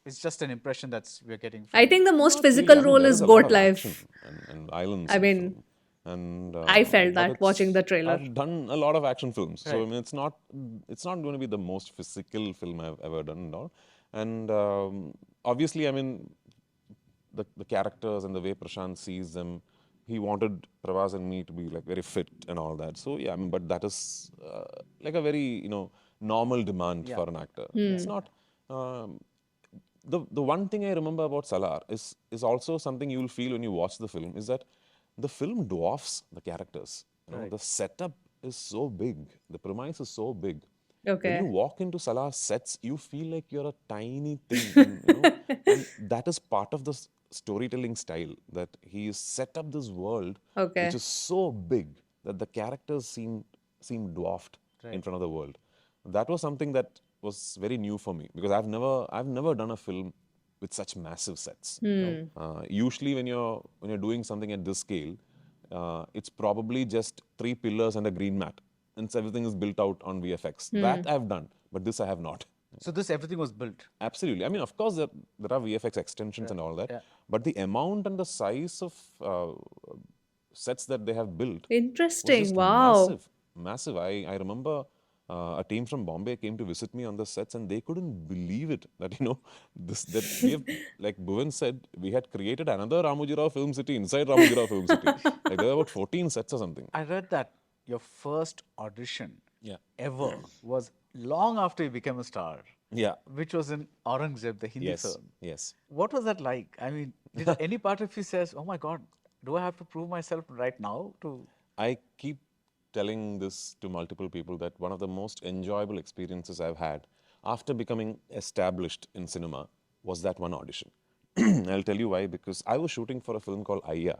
it's just an impression we're getting I from? think the most Not really. I physical mean, role there is is a lot goat of action life. and violence I in the mean, film, and I felt but that watching the trailer. I've done a lot of action films, so I Right. mean, it's not going to be the most physical film I've ever done and all. And obviously, I mean, the characters and the way Prashant sees them, he wanted Pravas and me to be like very fit and all that. So yeah, I mean, but that is like a very normal demand for an actor. It's not. The one thing I remember about Salar is also something you will feel when you watch the film is that the film dwarfs the characters. The setup is so big, the premise is so big. When you Okay. walk into Salar's sets, you feel like you're a tiny thing, and that is part of the storytelling style, that he has set up this world which Okay. is so big that the characters seem dwarfed in front of the world. That was something that was very new for me because I've never done a film with such massive sets. Usually, when you're doing something at this scale, it's probably just 3 pillars and a green mat, and so everything is built out on VFX. That I've done, but this I have not. So this everything was built. Absolutely. I mean, of course, there are VFX extensions and all that, Yeah. but the amount and the size of sets that they have built was Interesting. just Wow. massive, massive. I remember a team from Bombay came to visit me on the sets, and they couldn't believe it that that we have, like Bhuvan said, we had created another Ramoji Rao film city inside Ramoji Rao film city. Like there were about 14 sets or something. I read that your first audition Yeah. ever was long after you became a star. Yeah. Which was in Aurangzeb, the Hindi Yes. film. Yes. What was that like? I mean, did any part of you says, "Oh my God, do I have to prove myself right now to?" I keep telling this to multiple people that one of the most enjoyable experiences I've had after becoming established in cinema was that one audition. I'll tell you why, because I was shooting for a film called Ayya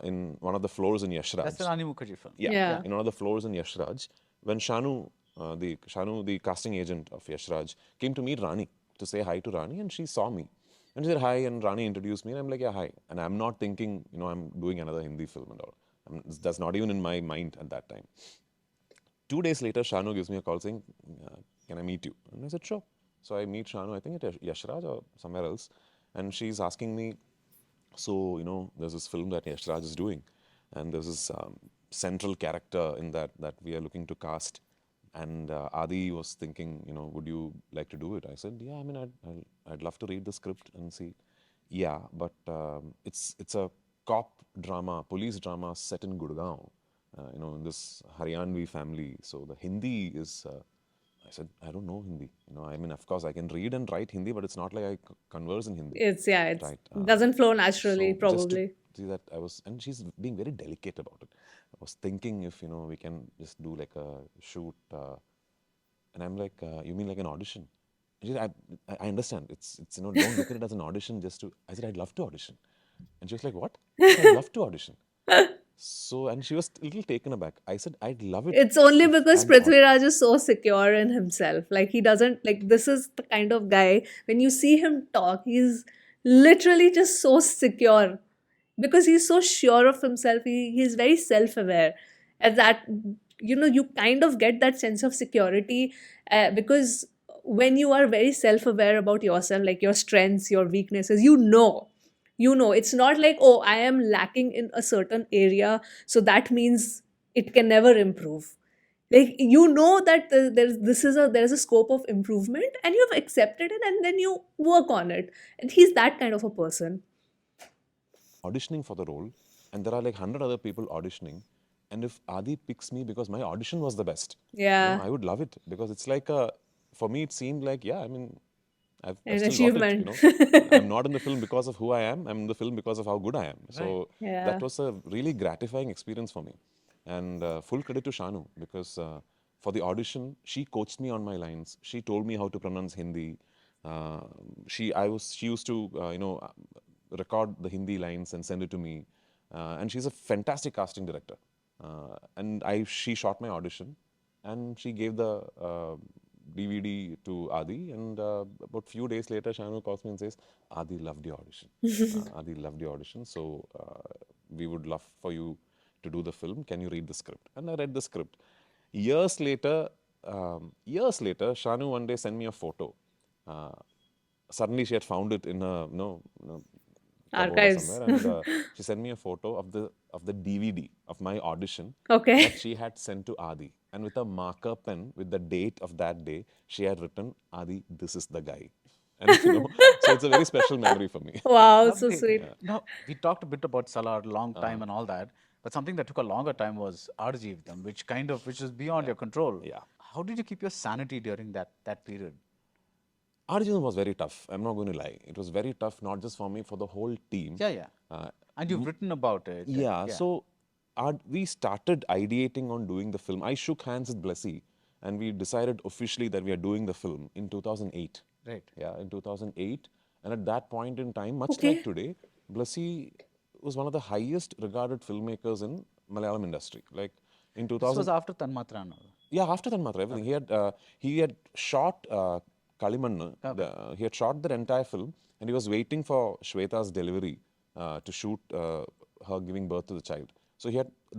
in one of the floors in That's Yashraj. an Ani Mukherjee film. Yeah, Yeah. in one of the floors in Yashraj, when Shanu, the casting agent of Yashraj, came to meet Rani to say hi to Rani, and she saw me. And she said hi, and Rani introduced me, and I'm like, yeah, hi. And I'm not thinking, I'm doing another Hindi film and all. That's not even in my mind at that time. 2 days later, Shanu gives me a call saying, can I meet you? And I said, sure. So I meet Shanu, I think at Yashraj or somewhere else, and she's asking me, so, there's this film that Yashraj is doing, and there's this central character in that we are looking to cast. And Adi was thinking, would you like to do it? I said, yeah, I mean, I'd love to read the script and see. Yeah, but it's a cop drama, police drama set in Gurgaon, in this Haryanvi family. So the Hindi is I said, I don't know Hindi. I mean, of course, I can read and write Hindi, but it's not like I converse in Hindi. It's Right. doesn't flow naturally, So just to probably. see that and she's being very delicate about it. I was thinking if, we can just do like a shoot. And I'm like, you mean like an audition? And she said, I understand. It's don't look at it as an audition just to, I said, I'd love to audition. And she was like, what? I said, I'd love to audition. So, and she was a little taken aback. I said, I'd love it It's only if because I'm Prithviraj is so secure in himself. Like he doesn't like this is the kind of guy when you see him talk, he's literally just so secure because he's so sure of himself. He's very self-aware, and that you kind of get that sense of security because when you are very self-aware about yourself, like your strengths, your weaknesses, it's not like, oh, I am lacking in a certain area, so that means it can never improve. Like that there's a scope of improvement, and you've accepted it, and then you work on it. And he's that kind of a person. auditioning for the role, and there are like 100 other people auditioning, and if Adi picks me because my audition was the best, Yeah, I would love it because it's like for me it seemed like, yeah, I mean, I've an still got it. achievement. I'm not in the film because of who I am. I'm in the film because of how good I am. Right. So that Yeah. was a really gratifying experience for me, and full credit to Shanu because for the audition she coached me on my lines. She told me how to pronounce Hindi. Uh, she used to record the Hindi lines and send it to me. And she's a fantastic casting director. And she shot my audition, and she gave the DVD to Adi. And about few days later, Shanu calls me and says, "Adi loved your audition. Adi loved your audition. So we would love for you to do the film. Can you read the script?" And I read the script. Years later, Shanu one day sent me a photo. Uh, Suddenly she had found it in a cupboard or Archives. somewhere, and she sent me a photo of the DVD of my audition Okay. that she had sent to Adi, and with a marker pen with the date of that day, she had written, "Adi, this is the guy," and so it's a very special memory for me. Wow, so Lovely. sweet. Now, we talked a bit about Salar, long time and all that, but something that took a longer time was Arjeevdam, which is beyond your control. Yeah. How did you keep your sanity during that period? Arjun was very tough. I'm not going to lie. It was very tough, not just for me, for the whole team. Yeah, yeah. And you've written about it. Yeah, so we started ideating on doing the film. I shook hands with Blessy, and we decided officially that we are doing the film in 2008. Right. Yeah, in 2008. And at that point in time, much like Okay. today, Blessy was one of the highest regarded filmmakers in Malayalam industry. Like in This 2000, was after Tanmatra. No? yeah, after Tanmatra, everything. He had shot Kalimannu. He had shot that entire film, and he was waiting for Shweta's delivery to shoot her giving birth to the child. So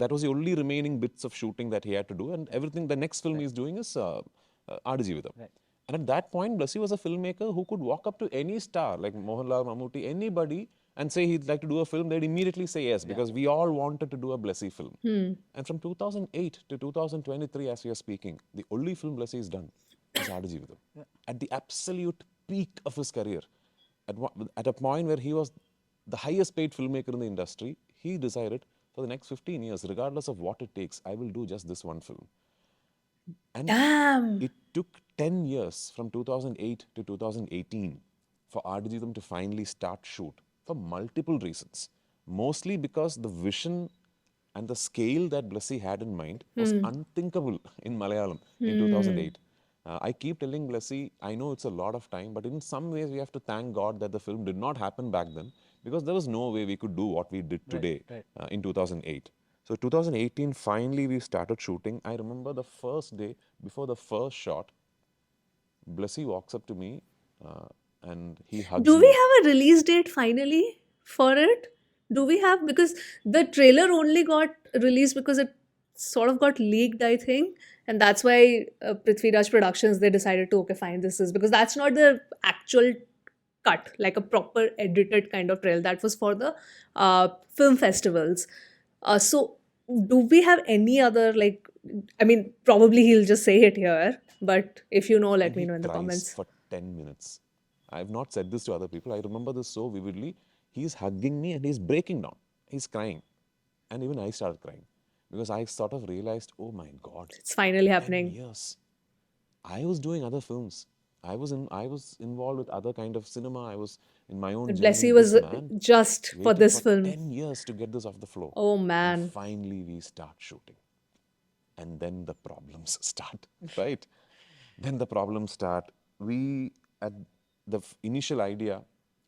that was the only remaining bits of shooting that he had to do, and everything. The next film he's doing is Aadu Jeevitham. Right. And at that point, Blasi was a filmmaker who could walk up to any star, like Mohanlal, Mammootty, anybody, and say he'd like to do a film. They'd immediately say yes, because we all wanted to do a Blasi film. And from 2008 to 2023, as we are speaking, the only film Blasi has done is Adujeevitham. At the absolute peak of his career, at a point where he was the highest paid filmmaker in the industry, he decided for the next 15 years, regardless of what it takes, I will do just this one film. And Damn. it took 10 years from 2008 to 2018 for Adujeevitham to finally start shoot for multiple reasons. Mostly because the vision and the scale that Blessy had in mind was unthinkable in Malayalam in 2008. I keep telling Blessy, I know it's a lot of time, but in some ways we have to thank God that the film did not happen back then, because there was no way we could do what we did today in 2008. So 2018, finally we started shooting. I remember the first day before the first shot, Blessy walks up to me and he hugs Do we me. have a release date finally for it? Do we have, because the trailer only got released because it sort of got leaked, I think, and that's why Prithviraj Productions, they decided to, okay, fine, this is, because that's not the actual cut, like a proper edited kind of trailer. That was for the film festivals. So do we have any other, like, I mean, probably he'll just say it here, but if you know, let And me he know in the cries comments. for 10 minutes. I've not said this to other people. I remember this so vividly. He's hugging me and he's breaking down. He's crying. And even I started crying, because I sort of realized, oh my God, It's finally 10 happening. years. I was doing other films. I was involved with other kind of cinema. I was in my own But journey. Blessy This was man just for waited this for film. 10 years to get this off the floor. Oh And man. finally we start shooting. And then the problems start, right? Then the problems start. We, at the initial idea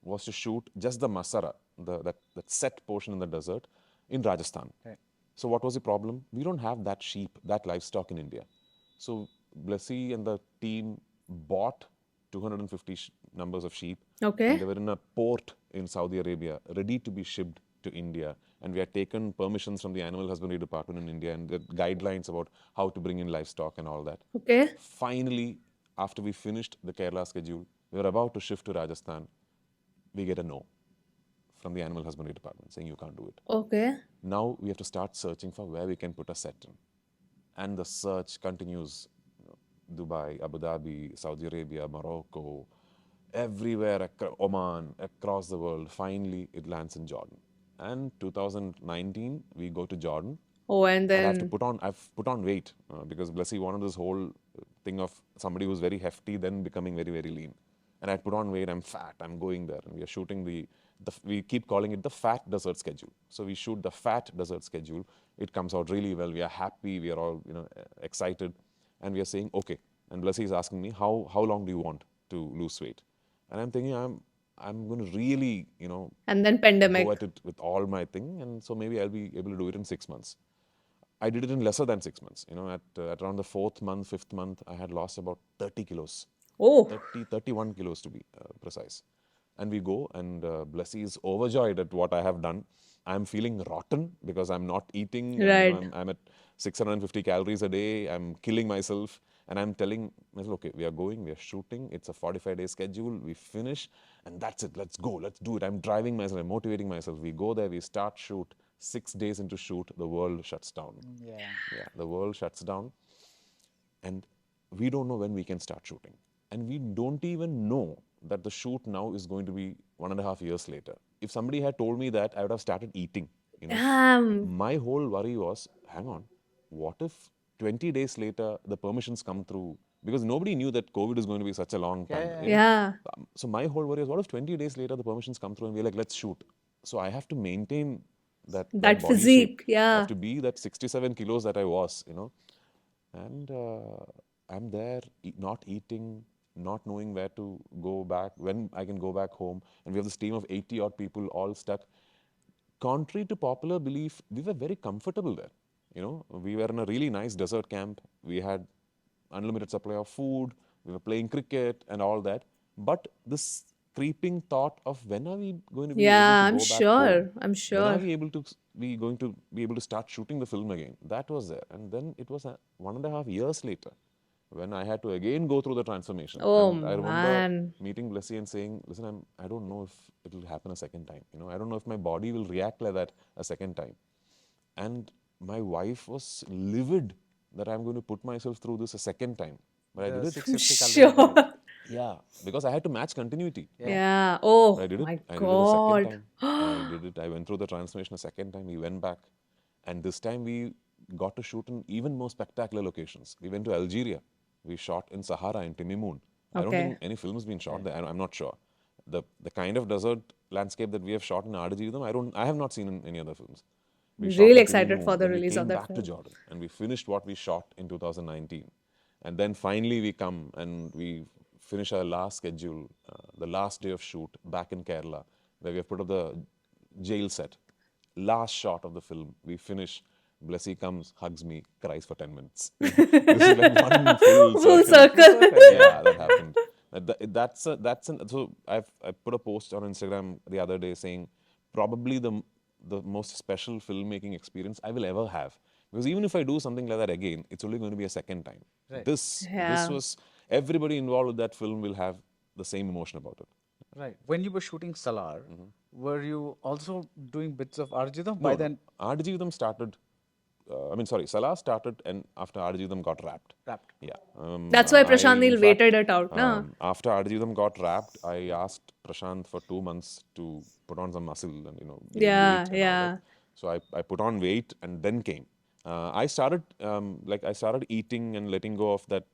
was to shoot just the Masara, that set portion in the desert in Rajasthan. So what was the problem? We don't have that sheep, that livestock in India. So Blessy and the team bought 250 numbers of sheep, and Okay. they were in a port in Saudi Arabia, ready to be shipped to India. And we had taken permissions from the Animal Husbandry Department in India and the guidelines about how to bring in livestock and all that. Okay. Finally, after we finished the Kerala schedule, we were about to shift to Rajasthan. We get a no from the Animal Husbandry Department saying you can't do it. Okay. Now we have to start searching for where we can put a set in. And the search continues. Dubai, Abu Dhabi, Saudi Arabia, Morocco, everywhere, Oman, across the world. Finally, it lands in Jordan. And 2019, we go to Jordan. Oh, and And I've then put on weight because Blessy wanted this whole thing of somebody who's very hefty, then becoming very, very lean. And I put on weight, I'm fat, I'm going there. And we are shooting we keep calling it the fat desert schedule. So we shoot the fat desert schedule. It comes out really well. We are happy, we are all excited. And we are saying, okay. And Blessy is asking me, how long do you want to lose weight? And I'm thinking, I'm going to really, and then go pandemic. at it with all my thing. And so maybe I'll be able to do it in 6 months. I did it in lesser than 6 months. At around the fourth month, fifth month, I had lost about 30 kilos, Oh, 31 kilos to be precise. And we go, and Blessy is overjoyed at what I have done. I'm feeling rotten because I'm not eating, and right. I'm at 650 calories a day. I'm killing myself, and I'm telling myself, okay, we are going, we are shooting. It's a 45-day schedule. We finish, and that's it. Let's go. Let's do it. I'm driving myself. I'm motivating myself. We go there. We start shoot. 6 days into shoot, the world shuts down. Yeah, the world shuts down, and we don't know when we can start shooting. And we don't even know that the shoot now is going to be 1.5 years later. If somebody had told me that, I would have started eating. Damn. My whole worry was, hang on, what if 20 days later the permissions come through? Because nobody knew that COVID is going to be such a long time. Yeah. So my whole worry is, what if 20 days later the permissions come through and we're like, let's shoot. So I have to maintain that That body shape. physique. I Yeah. have to be that 67 kilos that I was. And I'm there, not eating, not knowing where to go back, when I can go back home. And we have this team of 80 odd people all stuck. Contrary to popular belief, we were very comfortable there. We were in a really nice desert camp. We had unlimited supply of food. We were playing cricket and all that. But this creeping thought of, when are we going to be able Yeah, to I'm go back home? sure. I'm When are sure. we going to be able to start shooting the film again? That was there. And then it was 1.5 years later when I had to again go through the transformation. Oh And I remember man. meeting Blessy and saying, listen, I don't know if it will happen a second time. You know, I don't know if my body will react like that a second time. And my wife was livid that I'm going to put myself through this a second time. But I did The it. 650 calorie Sure. diet. Yeah, because I had to match continuity. Yeah. Yeah. But I Oh did it. my I did it a second God. time. I did it. I went through the transformation a second time. We went back. And this time we got to shoot in even more spectacular locations. We went to Algeria. We shot in Sahara, in Timimoun. I don't Okay. think any film's been shot there. I'm not sure. The kind of desert landscape that we have shot in Aadajivitham, I have not seen in any other films. We shot Really in excited for Timimoun, the then we release of came that back to film. Jordan, and we finished what we shot in 2019. And then finally we come and we finish our last schedule, the last day of shoot back in Kerala, where we have put up the jail set. Last shot of the film, we finish. Blessy comes, hugs me, cries for 10 minutes. This is like one full Full circle. Full circle. circle, yeah. Yeah, that happened. So I put a post on Instagram the other day saying probably the most special filmmaking experience I will ever have. Because even if I do something like that again, it's only going to be a second time. Right. This Yeah. was everybody involved with that film will have the same emotion about it. Right. When you were shooting Salar, were you also doing bits of Arjidam? No, By no. then, Aadajivitham started. Salah started and after Aadajivitham got wrapped. wrapped. Yeah. That's why I, Prashant in Neel fact, waited it out, na? after Arijidam got wrapped, I asked Prashant for 2 months to put on some muscle and, gain Yeah, weight and all that. yeah. So I put on weight and then came. I started, I started eating and letting go of that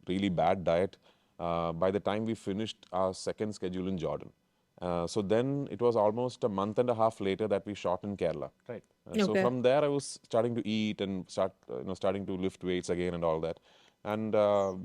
really bad diet by the time we finished our second schedule in Jordan. So then it was almost a month and a half later that we shot in Kerala. Right. So Okay. from there, I was starting to eat and starting to lift weights again and all that. And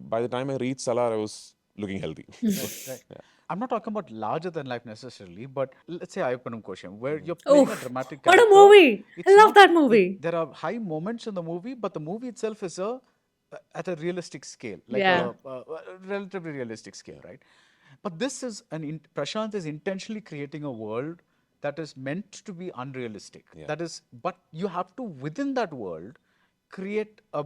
by the time I reached Salar, I was looking healthy. So, Right, right. I'm not talking about larger than life necessarily, but let's say I open a question where you're Oh, playing a dramatic what a character. movie! I It's love not, that movie. there are high moments in the movie, but the movie itself is at a realistic scale, like Yeah. a relatively realistic scale, right? But this is Prashant is intentionally creating a world that is meant to be unrealistic. Yeah. That is, but you have to within that world create a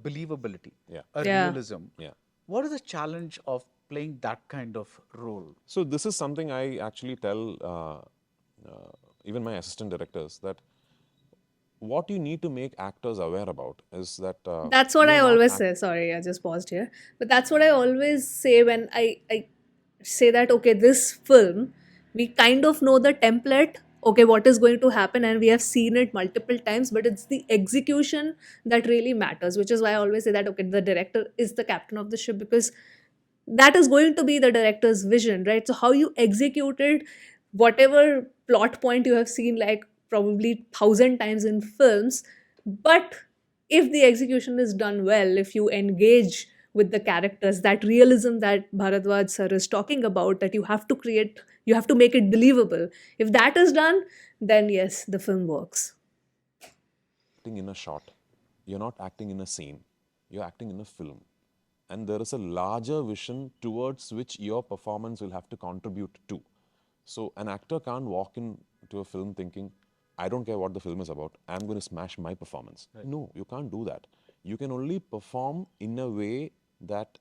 believability, Yeah. a Yeah. realism. Yeah. What is the challenge of playing that kind of role? So this is something I actually tell even my assistant directors that what you need to make actors aware about is that That's what I you're not always say. Sorry, I just paused here. But that's what I always say when I say that, okay, this film, we kind of know the template, okay, what is going to happen, and we have seen it multiple times, but it's the execution that really matters, which is why I always say that, okay, the director is the captain of the ship because that is going to be the director's vision, right? So how you executed whatever plot point you have seen like probably 1,000 times in films, but if the execution is done well, if you engage with the characters, that realism that Bharadwaj sir is talking about, that you have to create, you have to make it believable. If that is done, then yes, the film works. acting in a shot, you're not acting in a scene, you're acting in a film. And there is a larger vision towards which your performance will have to contribute to. So an actor can't walk into a film thinking, I don't care what the film is about, I'm going to smash my performance. No, you can't do that. You can only perform in a way that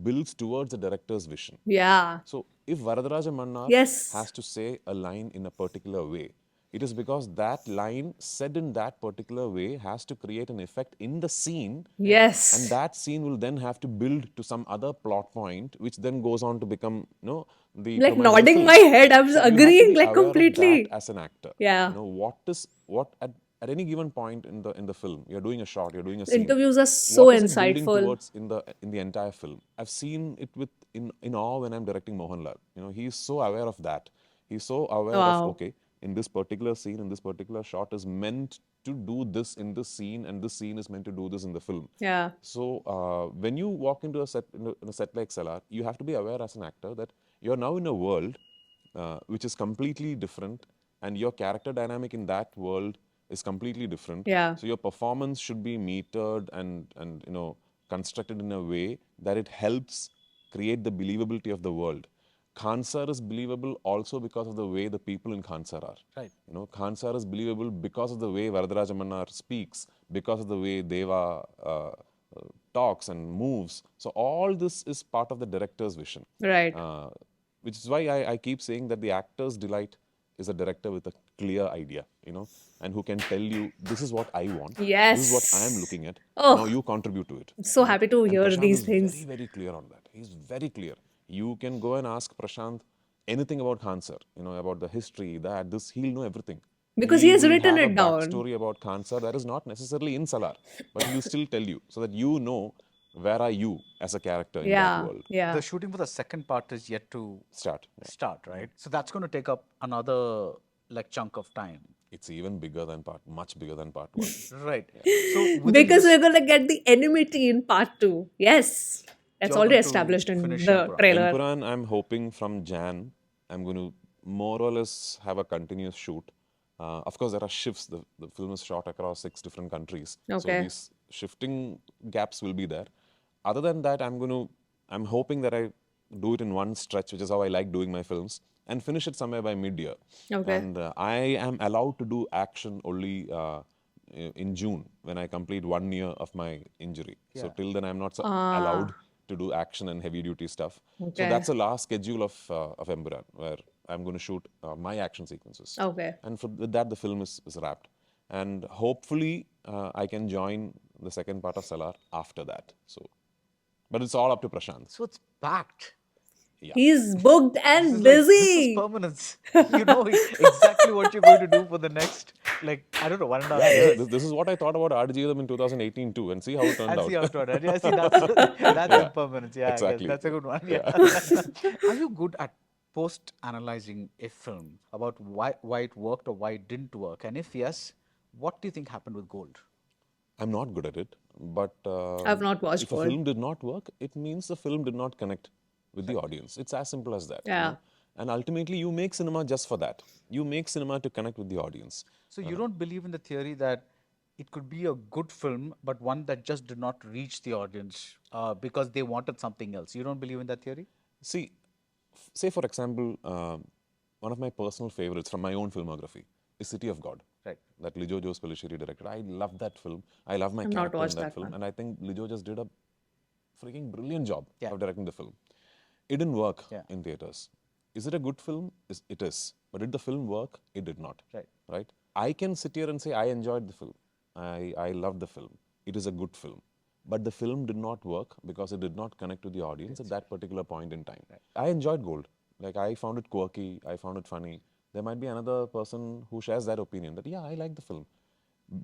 builds towards the director's vision. Yeah. So if Varadaraja Mannar Yes. has to say a line in a particular way, it is because that line said in that particular way has to create an effect in the scene. Yes. And that scene will then have to build to some other plot point, which then goes on to become, the Like premise of the nodding film. my head, I'm So you have to agreeing be like aware of that completely. as an actor. Yeah. What at any given point in the film, you're doing a shot, you're doing a The scene. interviews are so What is it building insightful. towards in the entire film? I've seen it in awe when I'm directing Mohanlal. He's so aware of that. He's so aware of, Wow. okay, in this particular scene, in this particular shot is meant to do this in this scene, and this scene is meant to do this in the film. Yeah. So when you walk into a set in a set like Salar, you have to be aware as an actor that you're now in a world which is completely different, and your character dynamic in that world is completely different. Yeah. So your performance should be metered and constructed in a way that it helps create the believability of the world. Khansar is believable also because of the way the people in Khansar are. Right. Khansar is believable because of the way Varadaraja Mannar speaks, because of the way Deva talks and moves. So all this is part of the director's vision. Right. Which is why I keep saying that the actor's delight is a director with a clear idea, and who can tell you, this is what I want, this is what I am Yes. looking at, now Oh, you contribute to it. I'm so happy to And hear Prashant these is very, things. very clear on that. He's very clear. You can go and ask Prashant anything about Khan sir, about the history, this, he'll know everything. Because he He has will written have a it down. backstory about Khan sir that is not necessarily in Salar, but he'll still tell you so that you know where are you as a character in that Yeah. world. Yeah. The shooting for the second part is yet to Start. Yeah. start, right? So that's going to take up another chunk of time. It's even bigger than much bigger than part one. Right. So within Because this, we're going to get the enmity in part 2. Yes. That's you're already going to established in finish the Emperor. trailer. Empuran, I'm hoping from Jan, I'm going to more or less have a continuous shoot. Of course, there are shifts. The film is shot across 6 different countries. So Okay. these shifting gaps will be there. Other than that, I'm hoping that I do it in one stretch, which is how I like doing my films, and finish it somewhere by mid-year. Okay. And I am allowed to do action only in June when I complete 1 year of my injury. So till then, I'm not allowed to do action and heavy duty stuff. So Okay. that's the last schedule of Emburan, where I'm going to shoot my action sequences. Okay. And with that, the film is wrapped. And hopefully, I can join the second part of Salar after that. So, but it's all up to Prashant. So it's packed. Yeah. He's booked This and is busy. permanence. You know exactly what you're going to do for the next, I don't know, 1.5 years. This is what I thought about Ardjivam in 2018 too, and see how it turned And out. see how it turned out. Yeah, see, that's impermanence. Yeah, exactly. I guess that's a good one. Yeah. Are you good at post-analyzing a film about why it worked or why it didn't work? And if yes, what do you think happened with Gold? I'm not good at it, but I've not watched if a Gold. film did not work, it means the film did not connect with the audience. It's as simple as that. Yeah. And ultimately, you make cinema just for that. You make cinema to connect with the audience. So you don't believe in the theory that it could be a good film, but one that just did not reach the audience because they wanted something else. You don't believe in that theory? See, say for example, one of my personal favorites from my own filmography is City of God. Right. That Lijo Jose Pellicheri directed. I love that film. I love my I've not character in watched that that film. one. And I think Lijo just did a freaking brilliant job Yeah. of directing the film. It didn't work Yeah. in theaters. Is it a good film? It is. But did the film work? It did not. Right. Right? I can sit here and say, I enjoyed the film. I loved the film. It is a good film. But the film did not work because it did not connect to the audience at that particular point in time. I enjoyed Gold. Like, I found it quirky. I found it funny. There might be another person who shares that opinion that, yeah, I like the film.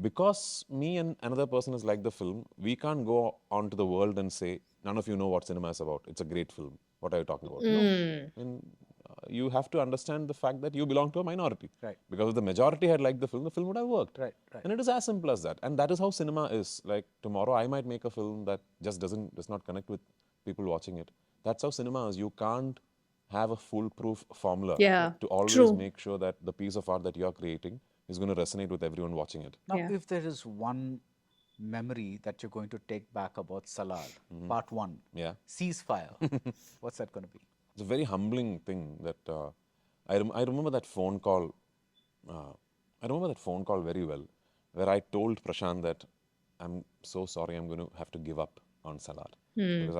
Because me and another person has liked the film, we can't go onto the world and say, none of you know what cinema is about. It's a great film. What are you talking about? No. I mean, you have to understand the fact that you belong to a minority. Right. Because if the majority had liked the film would have worked. Right. And it is as simple as that. And that is how cinema is. Like, tomorrow I might make a film that just does not connect with people watching it. That's how cinema is. You can't have a foolproof formula Yeah, to always true. make sure that the piece of art that you're creating is going to resonate with everyone watching it. Now, Yeah. if there is one memory that you're going to take back about Salar, part 1, Yeah. ceasefire, what's that going to be? It's a very humbling thing that I remember that phone call. I remember that phone call very well, where I told Prashant that I'm so sorry, I'm going to have to give up on Salar because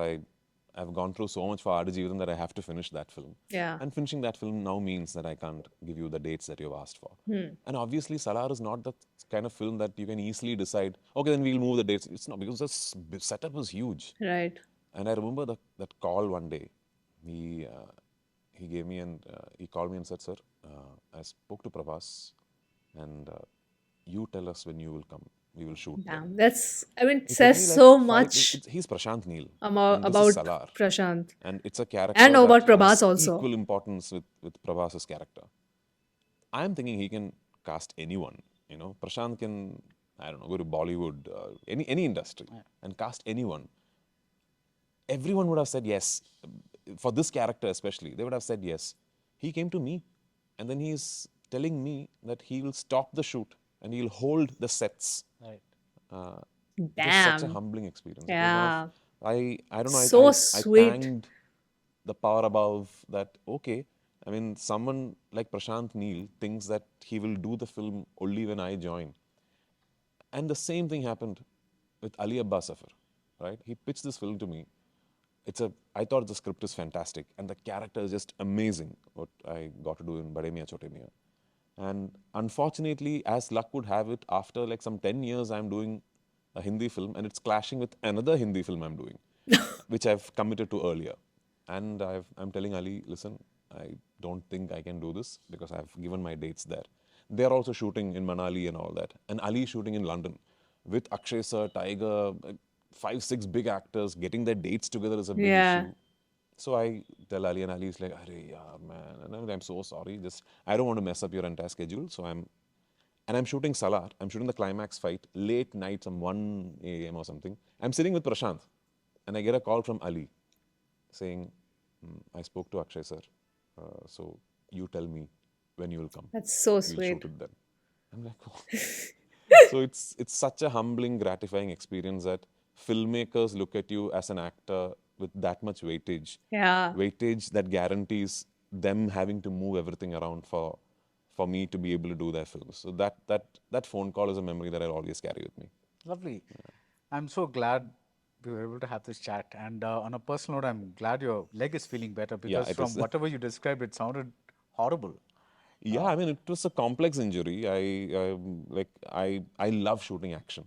I've gone through so much for Ardjivam that I have to finish that film. Yeah. And finishing that film now means that I can't give you the dates that you've asked for. And obviously, Salar is not the kind of film that you can easily decide, okay, then we'll move the dates. It's not, because the setup was huge. Right. And I remember that call one day. He gave me and he called me and said, sir, I spoke to Prabhas and you tell us when you will come. We will shoot. Damn. That's, I mean, it It took says me like so 5 much He's Prashant Neel. about, and this is Salar. Prashant. And it's a character And that about has Prabhas also. equal importance with Prabhas's character. I'm thinking he can cast anyone. Prashant can, I don't know, go to Bollywood, any industry, and cast anyone. Everyone would have said yes. For this character especially, they would have said yes. He came to me, and then he's telling me that he will stop the shoot and he'll hold the sets. Right. It was such a Damn. humbling experience. It was Yeah. I don't know. So I sweet. thanked the power above that. Okay, I mean, someone like Prashant Neel thinks that he will do the film only when I join. And the same thing happened with Ali Abbas Safar. right? He pitched this film to me. I thought the script is fantastic and the character is just amazing, what I got to do in Bade Miyan Chote Miyan. And unfortunately, as luck would have it, after like some 10 years, I'm doing a Hindi film and it's clashing with another Hindi film I'm doing, which I've committed to earlier. And I'm telling Ali, listen, I don't think I can do this because I've given my dates there. They're also shooting in Manali and all that. And Ali is shooting in London with Akshay sir, Tiger, 5, 6 big actors. Getting their dates together is a big Yeah. issue. So I tell Ali, and Ali is like, "Arey, yeah, man," and I'm so sorry. Just I don't want to mess up your entire schedule. So I'm shooting Salar. I'm shooting the climax fight late night, some 1 a.m. or something. I'm sitting with Prashant, and I get a call from Ali saying, I spoke to Akshay sir. So you tell me when you will come. That's so We'll sweet. shoot it then. I'm like, oh. So it's such a humbling, gratifying experience that filmmakers look at you as an actor with that much weightage. Yeah. Weightage that guarantees them having to move everything around for me to be able to do their films. So that phone call is a memory that I'll always carry with me. Lovely. I'm so glad we were able to have this chat. And on a personal note, I'm glad your leg is feeling better because it from is. whatever you described, it sounded horrible. Yeah, I mean, it was a complex injury. I love shooting action.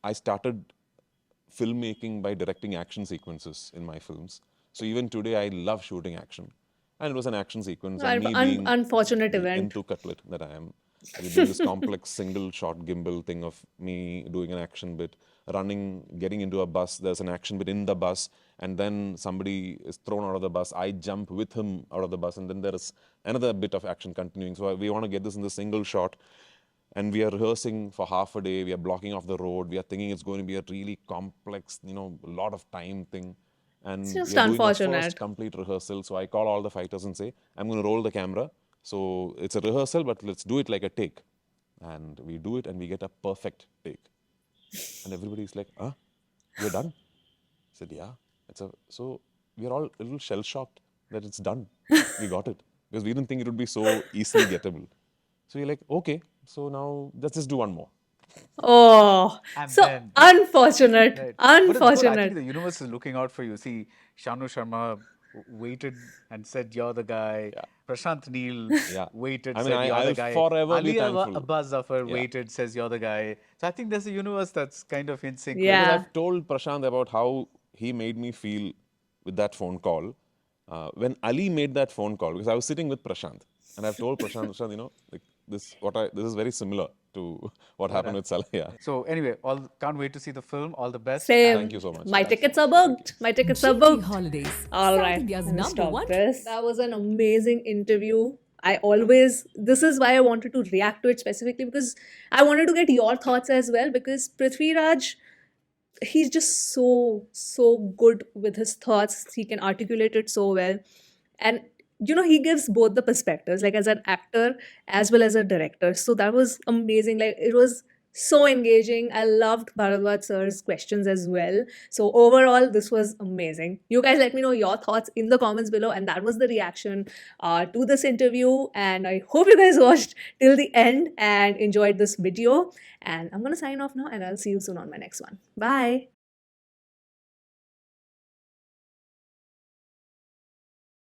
I started filmmaking by directing action sequences in my films. So even today, I love shooting action. And it was an action sequence, and me being Unfortunate the event. into cutlet that I am, we're doing this complex single shot gimbal thing of me doing an action bit, running, getting into a bus. There's an action bit in the bus, and then somebody is thrown out of the bus. I jump with him out of the bus, and then there is another bit of action continuing. So we want to get this in the single shot. And we are rehearsing for half a day. We are blocking off the road. We are thinking it's going to be a really complex, a lot of time thing. It's And just we are doing our unfortunate. first complete rehearsal. So I call all the fighters and say, I'm going to roll the camera. So it's a rehearsal, but let's do it like a take. And we do it and we get a perfect take. And everybody's like, huh? You're done? I said, yeah. So we're all a little shell-shocked that it's done. We got it. Because we didn't think it would be so easily gettable. So you're like, okay, so now let's just do one more. Oh, And so then- unfortunate. Right. But it's good. I Unfortunate. think the universe is looking out for you. See, Shanu Sharma waited and said, "You're the guy." Prashant Neel Yeah. waited, I mean, said, "You're I'll the guy." forever be Ali thankful. Abbas Zafar Yeah. waited, says, "You're the guy." So I think there's a universe that's kind of in sync. Yeah. Because I've told Prashant about how he made me feel with that phone call. When Ali made that phone call, because I was sitting with Prashant, and I've told Prashant, like this is very similar to what happened with Salah. Yeah. So anyway, can't wait to see the film. All the best. Same. Thank you so much. My Thanks so tickets much. are booked. My tickets are GT booked. Holidays, All South right. India's I'm gonna number stop one. this. That was an amazing interview. This is why I wanted to react to it specifically because I wanted to get your thoughts as well because Prithviraj, he's just so good with his thoughts. He can articulate it so well. And he gives both the perspectives, like as an actor as well as a director. So that was amazing. Like it was so engaging. I loved Baradwaj sir's questions as well. So overall, this was amazing. You guys let me know your thoughts in the comments below. And that was the reaction to this interview. And I hope you guys watched till the end and enjoyed this video. And I'm going to sign off now and I'll see you soon on my next one. Bye.